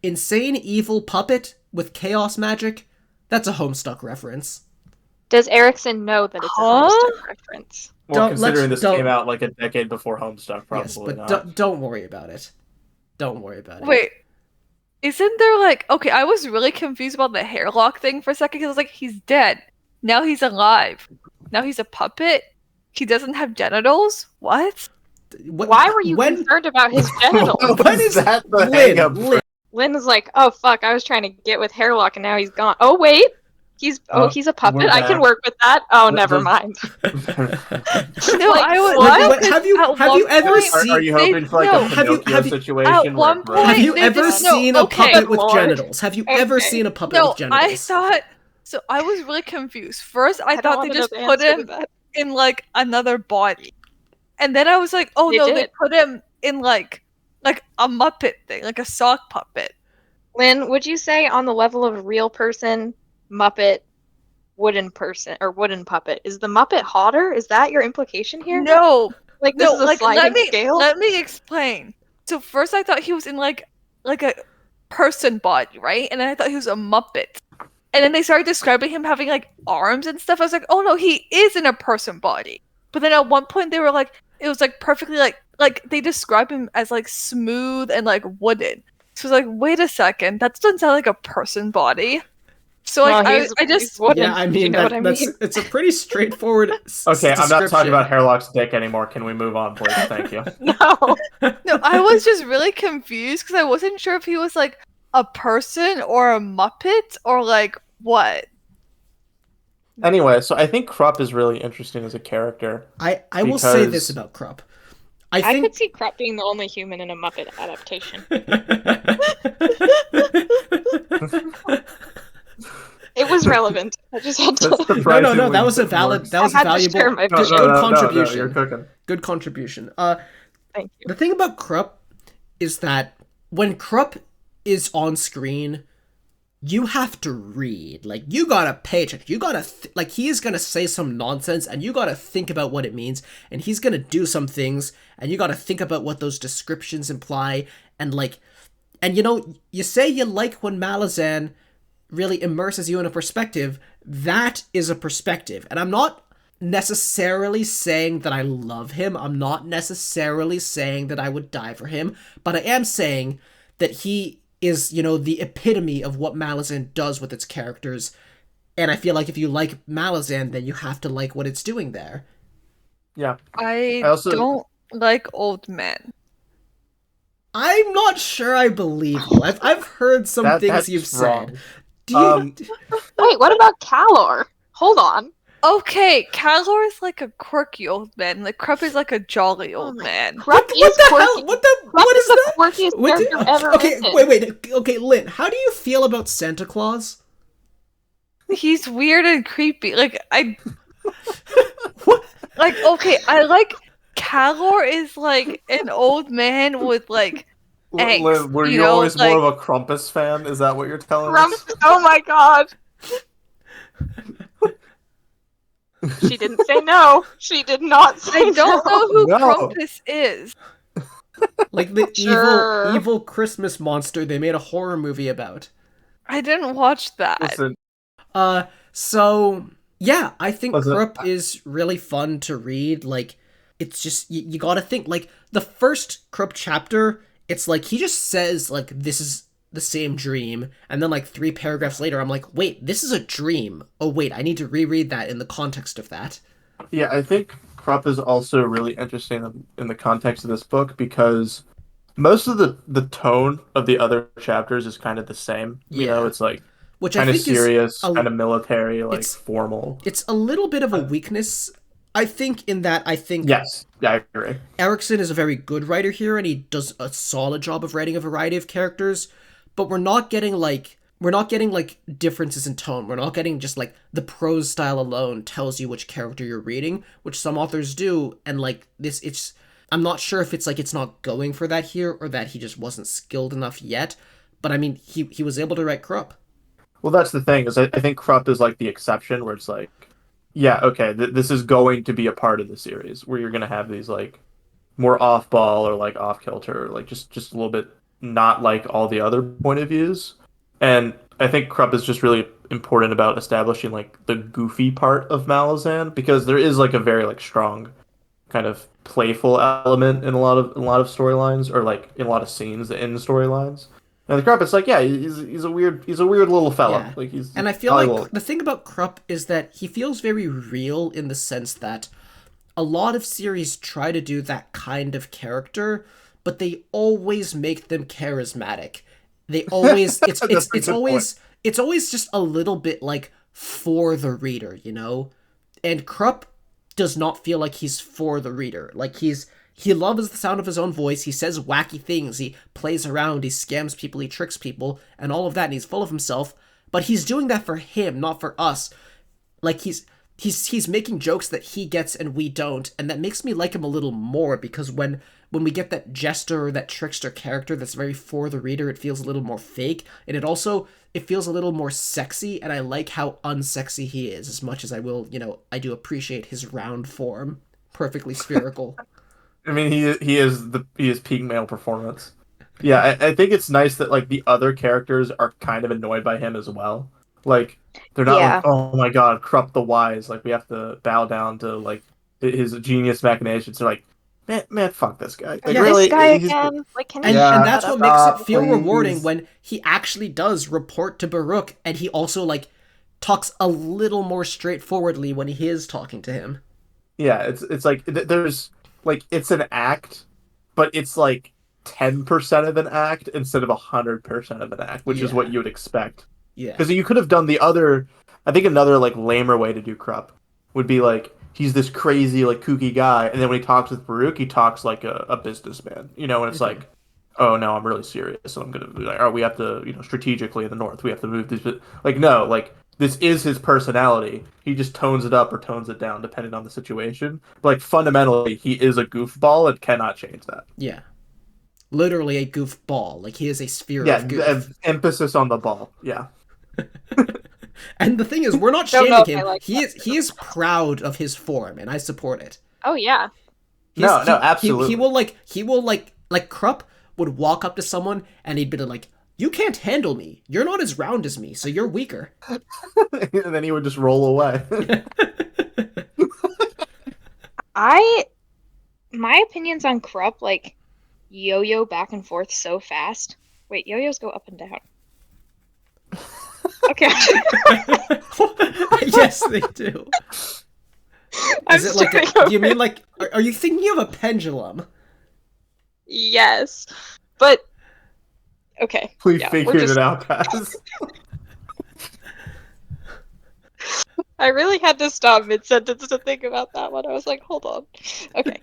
Insane evil puppet with chaos magic? That's a Homestuck reference. Does Erickson know that it's a Huh? Homestuck reference? Well, Don't- considering this don't- came out like a decade before Homestuck, probably Yes, but not. don't worry about it. Don't worry about it. wait. Isn't there like okay? I was really confused about the hairlock thing for a second because I was like, he's dead. Now he's alive. Now he's a puppet. He doesn't have genitals. What? Why were you concerned about his genitals? When is that the Lynn, hang-up? Lynn, Lynn is like, oh fuck, I was trying to get with Hairlock and now he's gone. Oh wait, he's a puppet. we're I can back. work with that. Oh, Th- never does- mind. No, Like, I was. what? no, Wait, 'cause have you at have one you ever point- seen? Are you hoping for like no. a Have you- Pinocchio have you- situation? at where one it breaks? Have you they ever just- no, seen a okay. puppet with Lord. genitals? Have you ever Okay. seen a puppet No, with genitals? I thought. So I was really confused. First, I don't thought wanna they know just the put answer to him that. in like another body, and then I was like, oh They no, they did. put him in like a Muppet thing, like a sock puppet. Lynn, would you say on the level of real person, Muppet, wooden person, or wooden puppet, is the Muppet hotter? Is that your implication here? No, Like this no, is a like sliding scale? let me explain. So first, I thought he was in like a person body, right? And then I thought he was a Muppet. And then they started describing him having like arms and stuff. I was like, oh no, he is in a person body. But then at one point they were like, it was like perfectly like they describe him as like smooth and like wooden. So I was like, wait a second, that doesn't sound like a person body. So like Well, I just he's wooden, Yeah, I you mean, know what I that's mean? it's a pretty straightforward. Okay, I'm not talking description. about Hairlock's dick anymore. Can we move on, please? Thank you. No. no, I was just really confused because I wasn't sure if he was like a person or a Muppet or like what. Anyway, so I think Krupp is really interesting as a character. I will say Because- this about Krupp. I I could think see Krupp being the only human in a Muppet adaptation. It was relevant. I just had That's to. no. That was a valid. That was I had to valuable. share my Good, vision. good No, contribution. you're cooking. Good contribution. Thank you. The thing about Krupp is that when Krupp is on screen, you have to read. Like, you gotta pay attention. You gotta like, he is gonna say some nonsense, and you gotta think about what it means, and he's gonna do some things, and you gotta think about what those descriptions imply, and like, and you know, you say you like when Malazan really immerses you in a perspective. That is a perspective, and I'm not necessarily saying that I love him. I'm not necessarily saying that I would die for him, but I am saying that he is, you know, the epitome of what Malazan does with its characters. And I feel like if you like Malazan, then you have to like what it's doing there. Yeah. I also- don't like old men. I'm not sure I believe you. I've heard some things That's you've wrong. said. Do you, Wait, what about Calor? Hold on. Okay, Calor is like a quirky old man. Like Krupp is like a jolly Oh old my man. Krupp what is the quirky. hell? What the? Krupp What is the that? quirkiest What character did- ever okay, written. wait. Okay, Lynn, how do you feel about Santa Claus? He's weird and creepy. Like I What? like okay, I like Calor is like an old man with like angst, Lynn, were you you know, always like- more of a Krampus fan? Is that what you're telling Grump- us? Oh my god. She didn't say no. She did not say I don't no. know who No. Krampus is. Like the Sure. evil Christmas monster they made a horror movie about. I didn't watch that. Listen, So Yeah, I think Was it? Krupp is really fun to read. Like, it's just you gotta think like the first Krupp chapter. It's like he just says like this is the same dream, and then like 3 paragraphs later, I'm like, wait, this is a dream. Oh wait, I need to reread that in the context of that. Yeah, I think Krupp is also really interesting in the context of this book because most of the tone of the other chapters is kind of the same. You know, Yeah, it's like which I kind of think is serious, a kind of military, like it's formal. it's a little bit of a Uh, weakness. I think in that I think yes, yeah, I agree. Erickson is a very good writer here, and he does a solid job of writing a variety of characters. But we're not getting like differences in tone. We're not getting just like the prose style alone tells you which character you're reading, which some authors do. And like this, it's I'm not sure if it's like it's not going for that here or that he just wasn't skilled enough yet. But I mean, he was able to write Krupp. Well, that's the thing is I think Krupp is like the exception where it's like, yeah, okay, this is going to be a part of the series where you're gonna have these like more off ball or like off kilter, like just a little bit not like all the other point of views. And I think Krupp is just really important about establishing like the goofy part of Malazan because there is like a very like strong kind of playful element in a lot of storylines or like in a lot of scenes in storylines. And the Krupp, it's like yeah, he's a weird little fella. Yeah. Like he's And I feel like valuable. the thing about Krupp is that he feels very real in the sense that a lot of series try to do that kind of character, but they always make them charismatic. They always it's it's That's a it's good point. always just a little bit like for the reader, you know? And Krupp does not feel like he's for the reader. Like he loves the sound of his own voice. He says wacky things. He plays around. He scams people. He tricks people, and all of that. And he's full of himself. But he's doing that for him, not for us. Like he's making jokes that he gets and we don't, and that makes me like him a little more because when we get that jester or that trickster character that's very for the reader, it feels a little more fake, and it feels a little more sexy, and I like how unsexy he is as much as I will, I do appreciate his round form, perfectly spherical. I mean, he is peak male performance. Yeah, I think it's nice that like the other characters are kind of annoyed by him as well. Like they're not like, Yeah. oh my god, Krupp the wise. Like we have to bow down to like his genius machinations. They're like, man, fuck this guy. Like Yeah. This really, guy he's again. Like, can you And shut yeah, that's up? what makes it stop, feel rewarding please. when he actually does report to Baruch, and he also like talks a little more straightforwardly when he is talking to him. Yeah, it's like there's like it's an act, but it's like 10% of an act instead of 100% of an act, which is what Yeah. you would expect. Yeah. Because you could have done the other. I think another like lamer way to do Krupp would be like he's this crazy like kooky guy, and then when he talks with Baruch, he talks like a businessman, you know, and it's Mhm. like, oh no, I'm really serious, and I'm gonna be like, oh, we have to, strategically in the north, we have to move these. Like no, like this is his personality. He just tones it up or tones it down depending on the situation. But like fundamentally, he is a goofball and cannot change that. Yeah. Literally a goofball. Like he is a sphere Yeah, of goof. emphasis on the ball. Yeah. And the thing is, we're not Don't know shaming if I him. like He that. is proud of his form, and I support it. Oh yeah. No, no, He absolutely. will like Krupp would walk up to someone and he'd be like, "You can't handle me. You're not as round as me, so you're weaker." And then he would just roll away. I my opinions on Krupp like yo-yo back and forth so fast. Wait, yo-yos go up and down. Okay. Yes, they do. I'm Is it like starting do you over. mean like are you thinking of a pendulum? Yes. But okay. We Yeah, we're figured just it out, guys. I really had to stop mid-sentence to think about that one. I was like, hold on. Okay.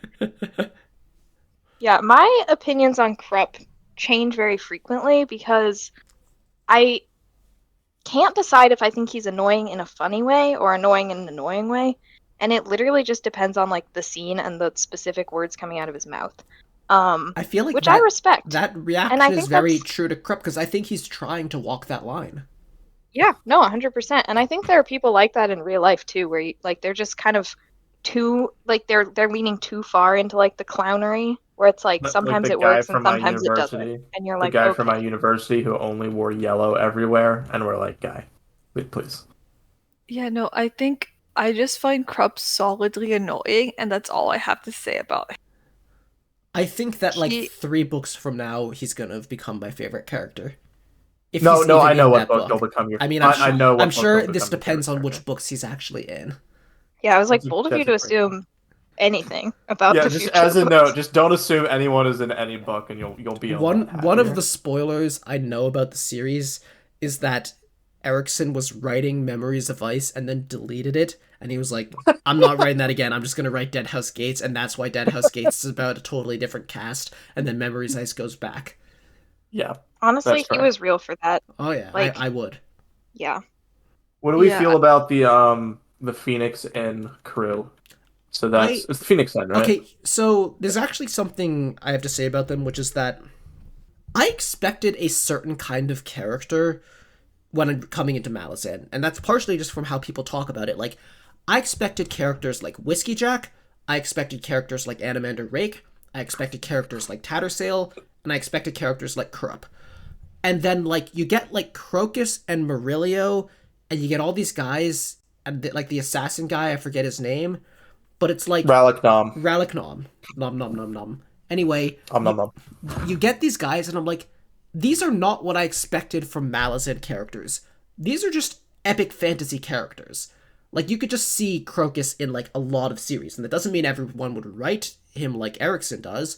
Yeah, my opinions on Krupp change very frequently because I can't decide if I think he's annoying in a funny way or annoying in an annoying way. And it literally just depends on like the scene and the specific words coming out of his mouth. I feel like Which I that respect. that And I reaction is think very that's true to Krupp because I think he's trying to walk that line. yeah, no, 100%. And I think there are people like that in real life too, where like they're just kind of too like they're leaning too far into like the clownery, where it's like Like sometimes it works and sometimes it doesn't, and you're the like, guy from okay, my university who only wore yellow everywhere, and we're like, guy, please. Yeah, no, I think I just find Krupp solidly annoying, and that's all I have to say about him. I think that like He 3 books from now, he's gonna have become my favorite character. If No, he's no, even I know in what that book he'll book. become your. I mean, I know what I'm book sure he'll this become your favorite depends on character. which books he's actually in. Yeah, I was like, bold of you That's a to great point. assume anything about Yeah, the just future as a books. note, just don't assume anyone is in any book, and you'll be a lot One of happier. the spoilers I know about the series is that Erickson was writing Memories of Ice and then deleted it, and he was like, I'm not writing that again, I'm just gonna write Dead House Gates, and that's why Dead House Gates is about a totally different cast, and then Memories of Ice goes back. Yeah, Honestly, that's he fair. was real for that. Oh yeah, Like, I would. yeah. What do we Yeah, feel about the Phoenix Inn crew? So I it's the Phoenix Inn, right? Okay, so there's actually something I have to say about them, which is that I expected a certain kind of character when I'm coming into Malazan, and that's partially just from how people talk about it. Like, I expected characters like Whiskey Jack, I expected characters like Animander Rake, I expected characters like Tattersail, and I expected characters like Krupp. And then, like, you get, like, Crocus and Murillo, and you get all these guys, and, like, the assassin guy, I forget his name, but it's like Ralik Nom. Ralik Nom. Nom nom nom nom. Anyway, Nom nom. you get these guys, and I'm like, these are not what I expected from Malazan characters. These are just epic fantasy characters. Like, you could just see Crocus in, like, a lot of series, and that doesn't mean everyone would write him like Erickson does,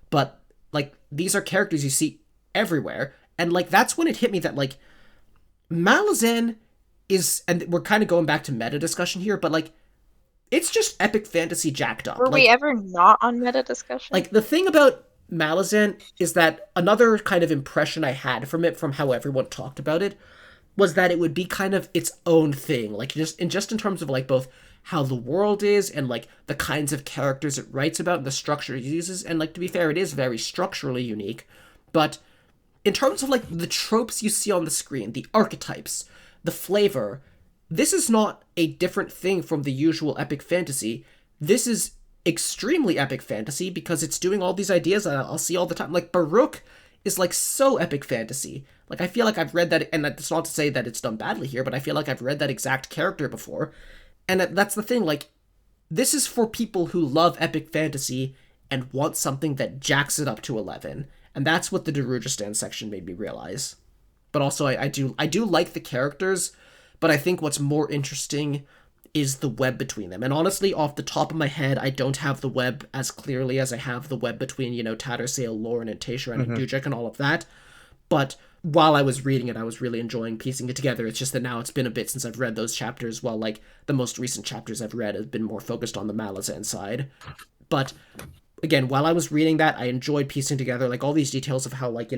but, like, these are characters you see everywhere, and, like, that's when it hit me that, like, Malazan is, and we're kind of going back to meta discussion here, but, like, it's just epic fantasy jacked up. Were Like, we ever not on meta discussion? like, the thing about Malazan is that another kind of impression I had from it, from how everyone talked about it, was that it would be kind of its own thing. Like, just in terms of, like, both how the world is and, like, the kinds of characters it writes about and the structure it uses. And, like, to be fair, it is very structurally unique. But in terms of, like, the tropes you see on the screen, the archetypes, the flavor, this is not a different thing from the usual epic fantasy. This is extremely epic fantasy because it's doing all these ideas that I'll see all the time. Like, Baruch is, like, so epic fantasy. Like, I feel like I've read that, and that's not to say that it's done badly here, but I feel like I've read that exact character before. And that's the thing, like, this is for people who love epic fantasy and want something that jacks it up to 11. And that's what the Darujistan section made me realize. But also, I do like the characters, but I think what's more interesting is the web between them. And honestly, off the top of my head, I don't have the web as clearly as I have the web between, Tattersail, Lauren, and Taysharan and Dujek and all of that. But while I was reading it, I was really enjoying piecing it together. It's just that now it's been a bit since I've read those chapters, while, like, the most recent chapters I've read have been more focused on the Malazan side. But, again, while I was reading that, I enjoyed piecing together, like, all these details of how, like,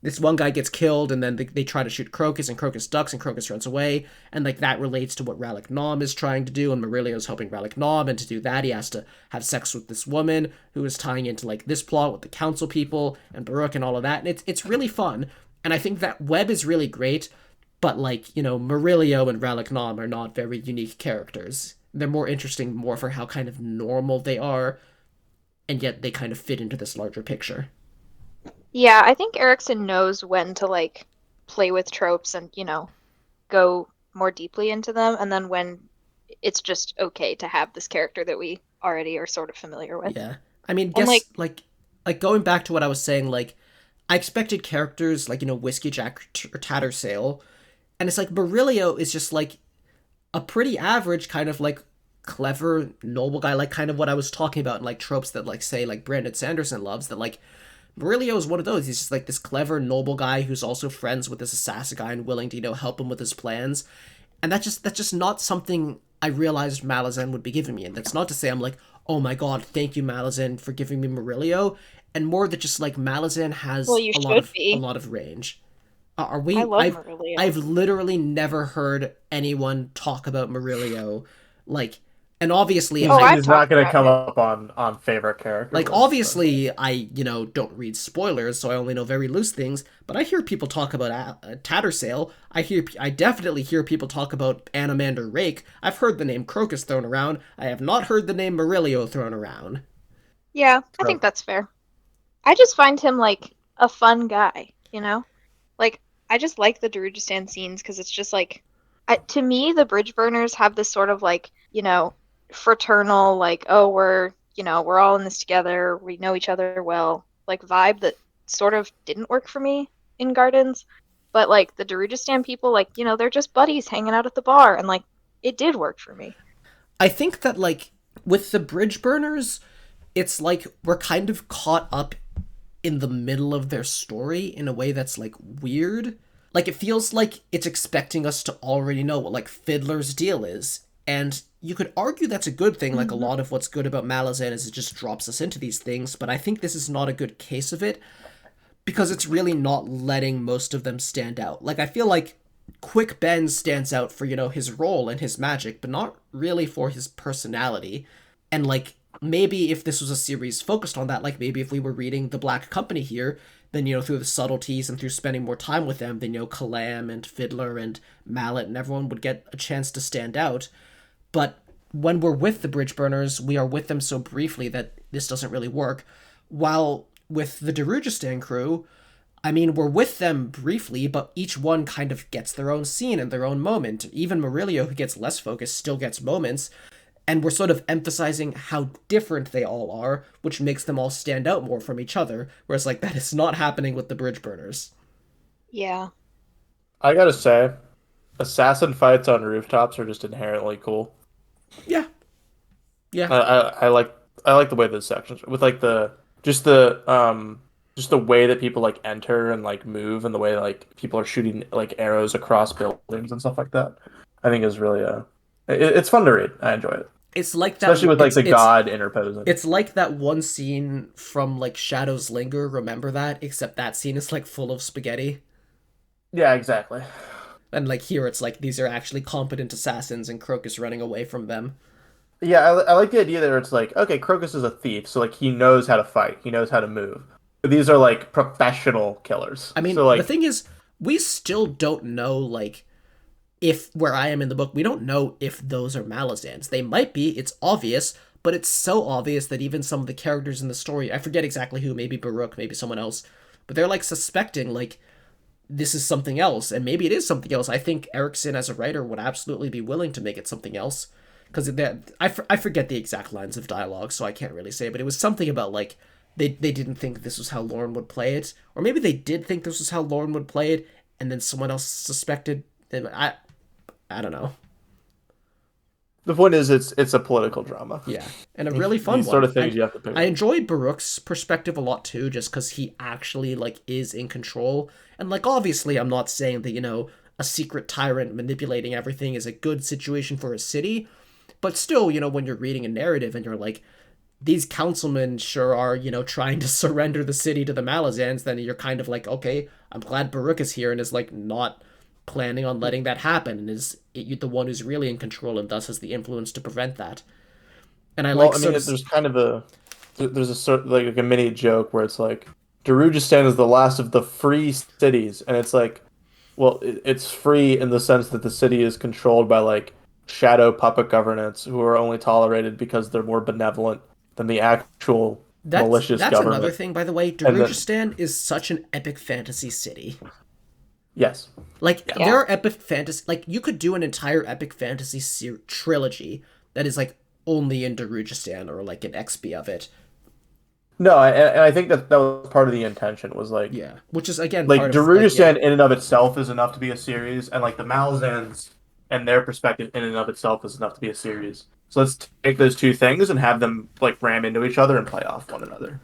this one guy gets killed, and then they try to shoot Crocus, and Crocus ducks, and Crocus runs away, and, like, that relates to what Ralik Nom is trying to do, and Murillo's helping Ralik Nom, and to do that, he has to have sex with this woman, who is tying into, like, this plot with the council people, and Baruch, and all of that, and it's really fun, and I think that web is really great, but, like, Murillo and Ralik Nom are not very unique characters. They're more interesting more for how kind of normal they are, and yet they kind of fit into this larger picture. Yeah, I think Erickson knows when to, like, play with tropes and, go more deeply into them, and then when it's just okay to have this character that we already are sort of familiar with. Yeah. I mean, And, guess, like going back to what I was saying, like, I expected characters like, Whiskey Jack or Tattersail, and it's like Murillo is just, like, a pretty average kind of, like, clever, noble guy, like, kind of what I was talking about in, like, tropes that, like, say, like, Brandon Sanderson loves, that, like, Murillo is one of those. He's just, like, this clever, noble guy who's also friends with this assassin guy and willing to, help him with his plans. And that's just not something I realized Malazan would be giving me. And that's not to say I'm like, oh my god, thank you, Malazan, for giving me Murillo. And more that just, like, Malazan has well, you should be. a lot of range. Are we? I love Murillo. I've literally never heard anyone talk about Murillo, like, and obviously, I've He's not talked going to about come up on favorite character. like, lists, obviously, I, don't read spoilers, so I only know very loose things, but I hear people talk about Tattersail. I definitely hear people talk about Animander Rake. I've heard the name Crocus thrown around. I have not heard the name Murillo thrown around. Yeah, I think that's fair. I just find him, like, a fun guy, Like, I just like the Darujistan scenes because it's just, like, To me, the bridge burners have this sort of like, fraternal, like, oh, we're all in this together, we know each other well, like vibe that sort of didn't work for me in Gardens. But like the Darujistan people, like, they're just buddies hanging out at the bar, and like it did work for me. I think that, like, with the bridge burners, it's like we're kind of caught up in the middle of their story in a way that's, like, weird. Like, it feels like it's expecting us to already know what, like, Fiddler's deal is. And you could argue that's a good thing. Like, a lot of what's good about Malazan is it just drops us into these things. But I think this is not a good case of it because it's really not letting most of them stand out. Like, I feel like Quick Ben stands out for, his role and his magic, but not really for his personality. And, like, maybe if this was a series focused on that, like, maybe if we were reading The Black Company here, then, through the subtleties and through spending more time with them, then, Kalam and Fiddler and Mallet and everyone would get a chance to stand out. But when we're with the Bridge Burners, we are with them so briefly that this doesn't really work. While with the Darujistan crew, I mean, we're with them briefly, but each one kind of gets their own scene and their own moment. Even Murillo, who gets less focus, still gets moments. And we're sort of emphasizing how different they all are, which makes them all stand out more from each other. Whereas, like, that is not happening with the Bridge Burners. Yeah. I gotta say, assassin fights on rooftops are just inherently cool. Yeah. Yeah. I like the way those sections with like just the way that people like enter and like move and the way like people are shooting like arrows across buildings and stuff like that. I think is really it's fun to read. I enjoy it. It's like that, Especially with like the god interposing. It's like that one scene from like Shadows Linger, remember that? Except that scene is like full of spaghetti. Yeah, exactly. And like here it's like these are actually competent assassins and Crocus running away from them. Yeah, I like the idea that it's like, okay, Crocus is a thief, so like he knows how to fight, he knows how to move. But these are like professional killers. I mean, so, like, the thing is, we still don't know, like, if where I am in the book, we don't know if those are Malazans. They might be, it's obvious, but it's so obvious that even some of the characters in the story, I forget exactly who, maybe Baruch, maybe someone else, but they're like suspecting, like, this is something else, and maybe it is something else. I think Erickson as a writer would absolutely be willing to make it something else. Because I forget the exact lines of dialogue, so I can't really say, but it was something about, like, they didn't think this was how Lauren would play it, or maybe they did think this was how Lauren would play it, and then someone else suspected them. I don't know. the point is, it's a political drama. Yeah, and a really fun These one. sort of things you have to pick. I enjoy Baruch's perspective a lot too, just because he actually like is in control, and like obviously I'm not saying that a secret tyrant manipulating everything is a good situation for a city, but still when you're reading a narrative and you're like, these councilmen sure are, trying to surrender the city to the Malazans, then you're kind of like, okay, I'm glad Baruch is here and is, like, not planning on letting that happen and is the one who's really in control and thus has the influence to prevent that. And there's kind of there's a sort like a mini joke where it's like, Darujistan is the last of the free cities, and it's like, well, it's free in the sense that the city is controlled by, like, shadow puppet governance who are only tolerated because they're more benevolent than the actual malicious government. That's another thing, by the way. Darujistan is such an epic fantasy city. Yes. Like, there are epic fantasy... Like, you could do an entire epic fantasy trilogy that is, like, only in Darujistan or, like, an XP of it. No, and I think that was part of the intention, was, like... Yeah, which is, again, like, part Darujistan in and of itself is enough to be a series, and, like, the Malazans and their perspective in and of itself is enough to be a series. So let's take those two things and have them, like, ram into each other and play off one another.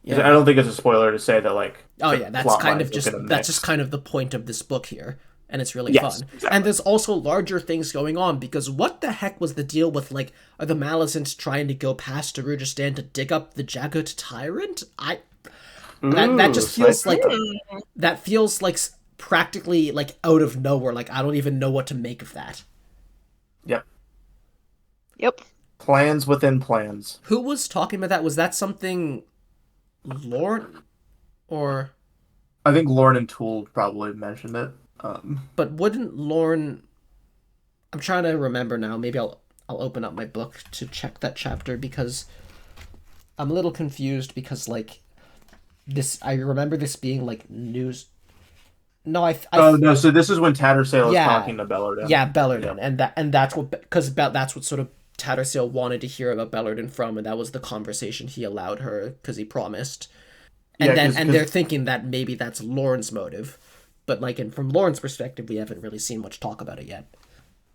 Yeah. I don't think it's a spoiler to say that, like... Oh, yeah, that's just kind of the point of this book here. And it's really fun. Exactly. And there's also larger things going on, because what the heck was the deal with, like, are the Malazans trying to go past Darujistan to dig up the Jagut Tyrant? That just feels like... That feels, like, practically, like, out of nowhere. Like, I don't even know what to make of that. Yep. Plans within plans. Who was talking about that? Was that something Lauren? Or... I think Lauren and Toole probably mentioned it. But wouldn't Lauren... I'm trying to remember now. Maybe I'll open up my book to check that chapter, because I'm a little confused, because, like, this... I remember this being, like, news... No, Oh no! So this is when Tattersail is yeah, talking to Bellerden. yeah, Yeah. Bellerden, and that's what, because that's what sort of Tattersail wanted to hear about Bellerden from, and that was the conversation he allowed her because he promised. Yeah, And they're because thinking that maybe that's Lauren's motive, but like, and from Lauren's perspective, we haven't really seen much talk about it yet.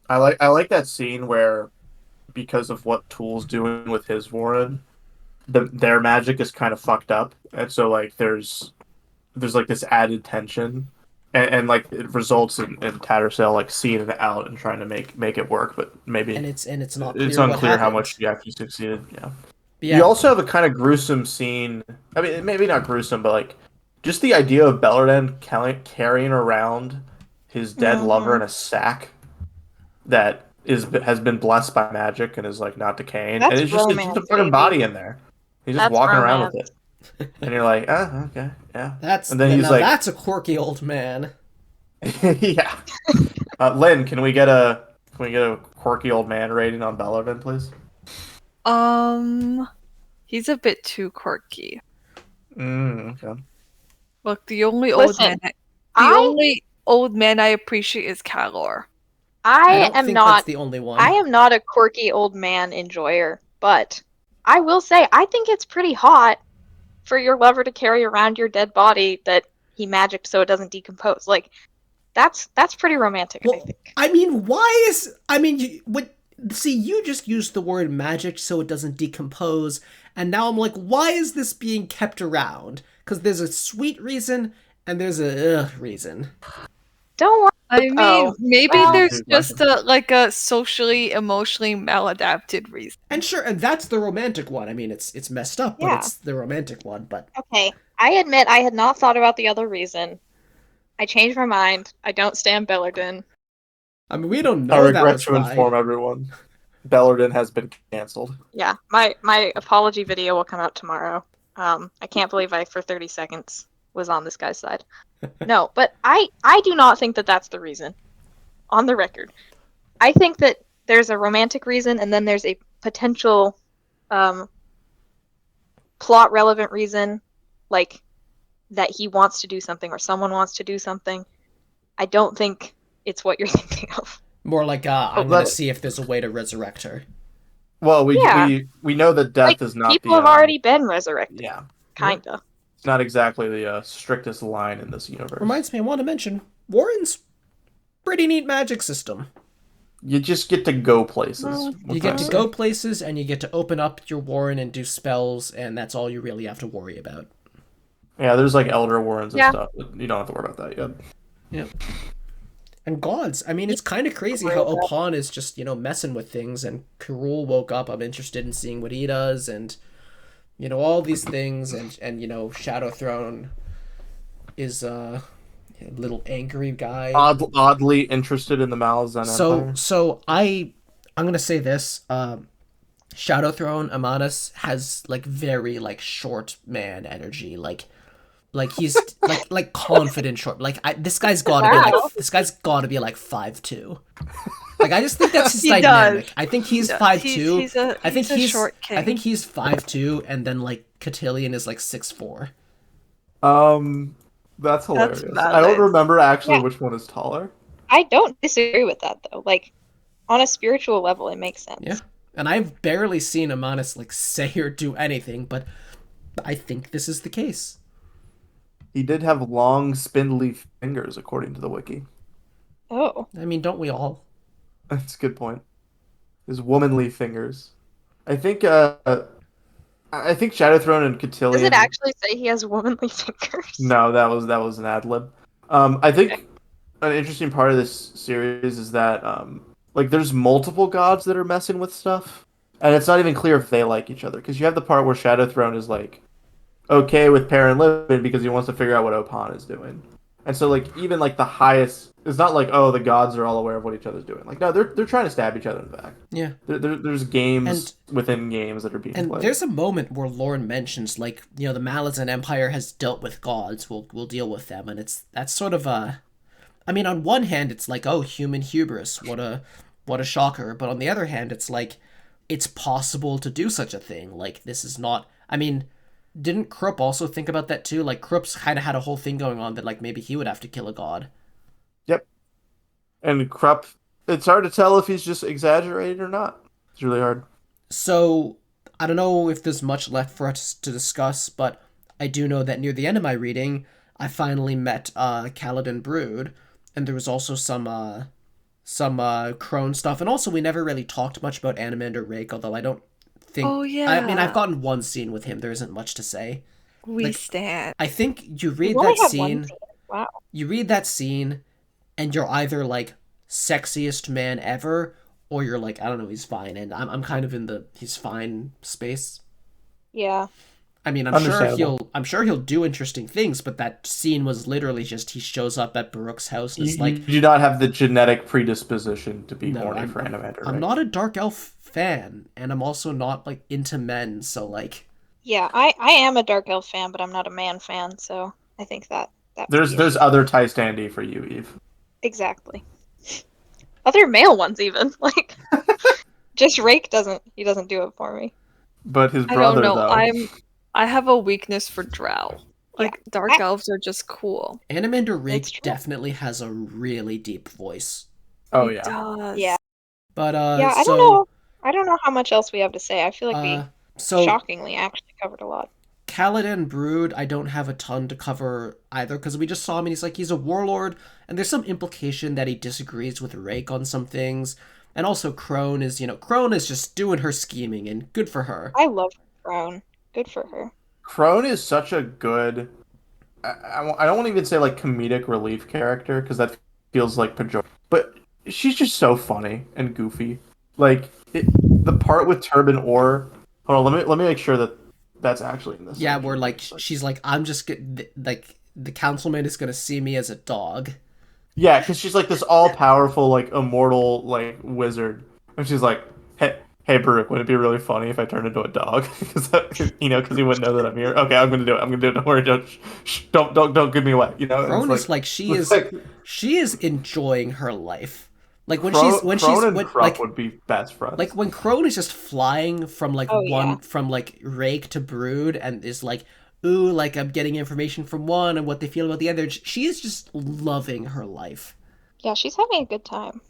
I like that scene where, because of what Tool's doing with his Warren, their magic is kind of fucked up, and so like there's like this added tension, and like it results in Tattersail like seeing it out and trying to make it work, but maybe And it's not it's clear what unclear how much happened. she actually succeeded. Yeah. But You yeah, also have a kind of gruesome scene. I mean, maybe not gruesome, but like just the idea of Bellerden carrying around his dead lover Hmm. in a sack that has been blessed by magic and is like not decaying, and That's it's just a romance, fucking baby. body in there. He's just That's walking around with romance. it, and you're like, oh, okay, yeah. that's And then he's now like, that's a quirky old man. yeah. Lynn, can we get a quirky old man rating on Bellerden, please? He's a bit too quirky. Okay. Look, the only old Listen, man the I only old man I appreciate is Calor. I I don't am think that's not the only I one. am not a quirky old man enjoyer, but I will say I think it's pretty hot for your lover to carry around your dead body that he magicked so it doesn't decompose. Like that's pretty romantic, I Well, think. I mean, why is I mean, what? See, you just used the word magic so it doesn't decompose, and now I'm like, why is this being kept around? Because there's a sweet reason and there's a reason. Don't worry. I mean, Oh, maybe well, there's just a socially, emotionally maladapted reason. And sure, and that's the romantic one. I mean, it's messed up, but yeah. it's the romantic one. But Okay. I admit I had not thought about the other reason. I changed my mind. I don't stand Bellerden. I mean, we don't I know that regret was to why. inform everyone, Bellerden has been canceled. Yeah, my apology video will come out tomorrow. I can't believe I for 30 seconds was on this guy's side. No, but I do not think that that's the reason. On the record, I think that there's a romantic reason, and then there's a potential um, plot relevant reason, like that he wants to do something or someone wants to do something. I don't think it's what you're thinking of. More like, Well, I'm gonna that see if there's a way to resurrect her. well, we Yeah, we know that like death is not people the have already been resurrected, yeah, Yeah. kinda. it's not exactly the strictest line in this universe. Reminds me, I want to mention Warren's pretty neat magic system. You just get to go places. Mm, You What get can I to say? go places and you get to open up your Warren and do spells, and that's all you really have to worry about. Yeah, there's like Elder Warrens and Yeah. stuff, but you don't have to worry about that yet. Yep. And gods, I mean, it's kind of crazy how Opon is just, messing with things, and Karul woke up, I'm interested in seeing what he does, and, all these things, and Shadow Throne is a little angry guy. Oddly interested in the Malazan Empire. So I'm gonna say this. Shadow Throne Amanus has like very like short man energy. Like he's like confident short. Like this guy's gotta be Wow. like 5'2". Like I just think that's his He dynamic. does. I think he's does. 5'2". He's a short king. I think he's 5'2", and then like Cotillion is like 6'4". That's hilarious. I valid. don't remember actually Yeah. which one is taller. I don't disagree with that though. Like on a spiritual level, it makes sense. Yeah. And I've barely seen Amanus like say or do anything, but I think this is the case. He did have long, spindly fingers, according to the wiki. Oh, I mean, don't we all? That's a good point. His womanly fingers. I think Shadow Throne and Cotillion. does it actually say he has womanly fingers? No, that was an ad lib. I think an interesting part of this series is that like there's multiple gods that are messing with stuff, and it's not even clear if they like each other because you have the part where Shadow Throne is like okay with Perrin living because he wants to figure out what Opon is doing, and so like even like the highest, it's not like oh the gods are all aware of what each other's doing. Like no, they're trying to stab each other in the back. Yeah. There's games within games that are being And played. there's a moment where Lauren mentions, like, the Malazan Empire has dealt with gods. We'll deal with them, and that's sort of a. I mean, on one hand, it's like, oh, human hubris, what a shocker. But on the other hand, it's like, it's possible to do such a thing. Like, this is not. I mean, didn't Krupp also think about that too? Like Krupp's kind of had a whole thing going on that like maybe he would have to kill a god. Yep. And Krupp, it's hard to tell if he's just exaggerating or not. It's really hard. So I don't know if there's much left for us to discuss, but I do know that near the end of my reading, I finally met Kaladin Brood, and there was also some crone stuff, and also we never really talked much about Animander Rake, although I don't think. Oh I mean, I've yeah. gotten one scene with him. There isn't much to say. We Like, stand. I think you We've read only that had one scene. scene. Wow. You read that scene, and you're either like sexiest man ever, or you're like I don't know, he's fine, and I'm kind of in the he's fine space. Yeah. I mean, Understandable. I'm sure he'll do interesting things, but that scene was literally just he shows up at Baruch's house and You, it's you like, do not have the genetic predisposition to be no, horny for Animander, I'm right? not a dark elf fan, and I'm also not like into men, so like, Yeah, I am a Dark Elf fan, but I'm not a man fan, so I think that's the There's issue. other Ty Standy for you, Eve. Exactly. Other male ones even. Like just Rake doesn't do it for me. But his I don't brother, know. though. I have a weakness for drow. Yeah. Like dark elves are just cool. Animander It's Rake true. definitely has a really deep voice. Oh, It yeah. does. Yeah. But Yeah, I don't so know. I don't know how much else we have to say. I feel like we so shockingly actually covered a lot. Kaladin Brood, I don't have a ton to cover either because we just saw him and he's a warlord, and there's some implication that he disagrees with Rake on some things, and also Crone is Crone is just doing her scheming and good for her. I love Crown. Good for her. Crone is such a good. I don't want to even say like comedic relief character because that feels like pejorative. But she's just so funny and goofy. Like the part with Turban Orr. Hold on, let me make sure that that's actually in this. Yeah, section. where like she's like I'm just like the councilman is gonna see me as a dog. Yeah, because she's like this all powerful like immortal like wizard, and she's like, hey, Baruch, would it be really funny if I turned into a dog? Because because he wouldn't know that I'm here. Okay, I'm gonna do it. I'm gonna do it. Don't worry. Don't give me away. And it's Crone is like it's like she is enjoying her life. Like Crone and when Krupp would be best friends. like when Crone is just flying from like Oh yeah. from like Rake to Brood and is like, ooh, like I'm getting information from one and what they feel about the other. She is just loving her life. Yeah, she's having a good time.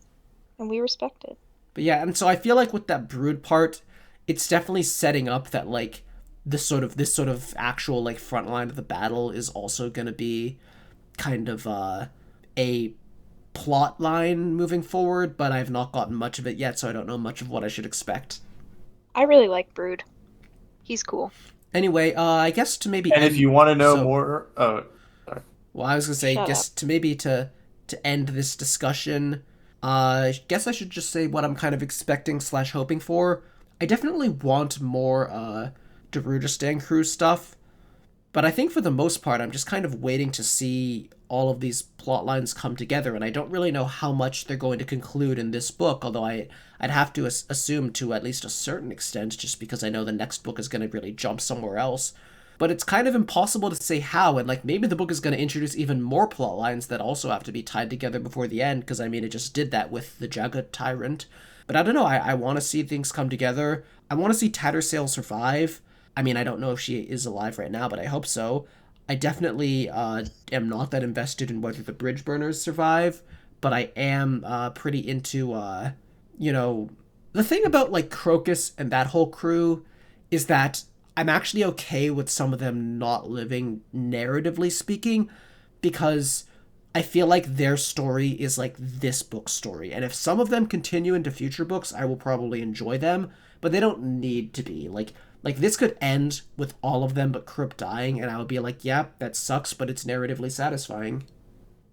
And we respect it. But yeah, and so I feel like with that Brood part, it's definitely setting up that like this sort of actual like front line of the battle is also gonna be kind of a plot line moving forward, but I've not gotten much of it yet, so I don't know much of what I should expect. I really like Brood. He's cool. Anyway, I guess to maybe and end, if you want to know so, more, sorry. well, I was gonna say, Shut guess up. to maybe to end this discussion, I guess I should just say what I'm kind of expecting slash hoping for. I definitely want more Darudistan crew stuff. But I think for the most part, I'm just kind of waiting to see all of these plot lines come together, and I don't really know how much they're going to conclude in this book, although I'd have to assume to at least a certain extent, just because I know the next book is going to really jump somewhere else. But it's kind of impossible to say how, and like maybe the book is going to introduce even more plot lines that also have to be tied together before the end, because I mean, it just did that with the Jaga Tyrant. But I don't know, I want to see things come together. I want to see Tattersail survive. I mean, I don't know if she is alive right now, but I hope so. I definitely am not that invested in whether the bridge burners survive, but I am pretty into, the thing about like Crocus and that whole crew is that I'm actually okay with some of them not living, narratively speaking, because I feel like their story is like this book's story. And if some of them continue into future books, I will probably enjoy them, but they don't need to be. Like this could end with all of them but Krupp dying, and I would be like, yeah, that sucks, but it's narratively satisfying.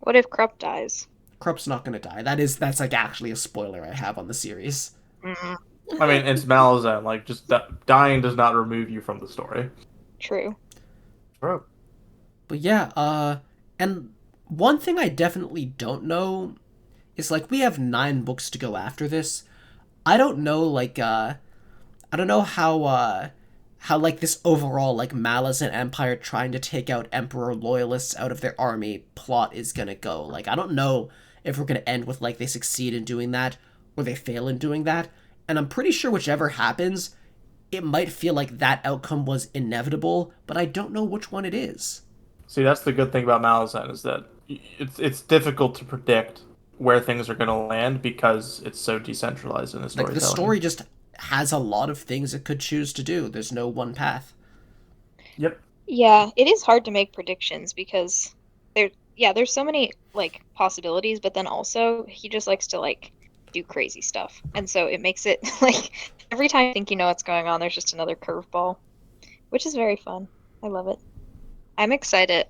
What if Krupp dies? Krupp's not gonna die. That's like actually a spoiler I have on the series. Mm, I mean, it's Malazan. Like, just dying does not remove you from the story. true. Bro. But yeah, and one thing I definitely don't know is like we have 9 books to go after this. I don't know I don't know how like this overall like Malazan Empire trying to take out Emperor loyalists out of their army plot is gonna go. Like I don't know if we're gonna end with like they succeed in doing that or they fail in doing that. And I'm pretty sure whichever happens, it might feel like that outcome was inevitable, but I don't know which one it is. See, that's the good thing about Malazan is that it's difficult to predict where things are going to land because it's so decentralized in the Like, the storytelling. story just has a lot of things it could choose to do. There's no one path. Yep. Yeah, it is hard to make predictions because there's so many like possibilities, but then also he just likes to like do crazy stuff. And so it makes it like every time you think you know what's going on, there's just another curveball, which is very fun. I love it. I'm excited.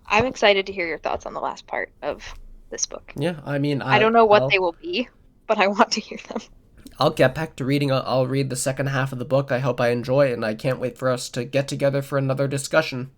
I'm excited to hear your thoughts on the last part of this book. Yeah, I mean, I don't know what I'll- they will be, but I want to hear them. I'll get back to reading. I'll read the second half of the book. I hope I enjoy it, and I can't wait for us to get together for another discussion.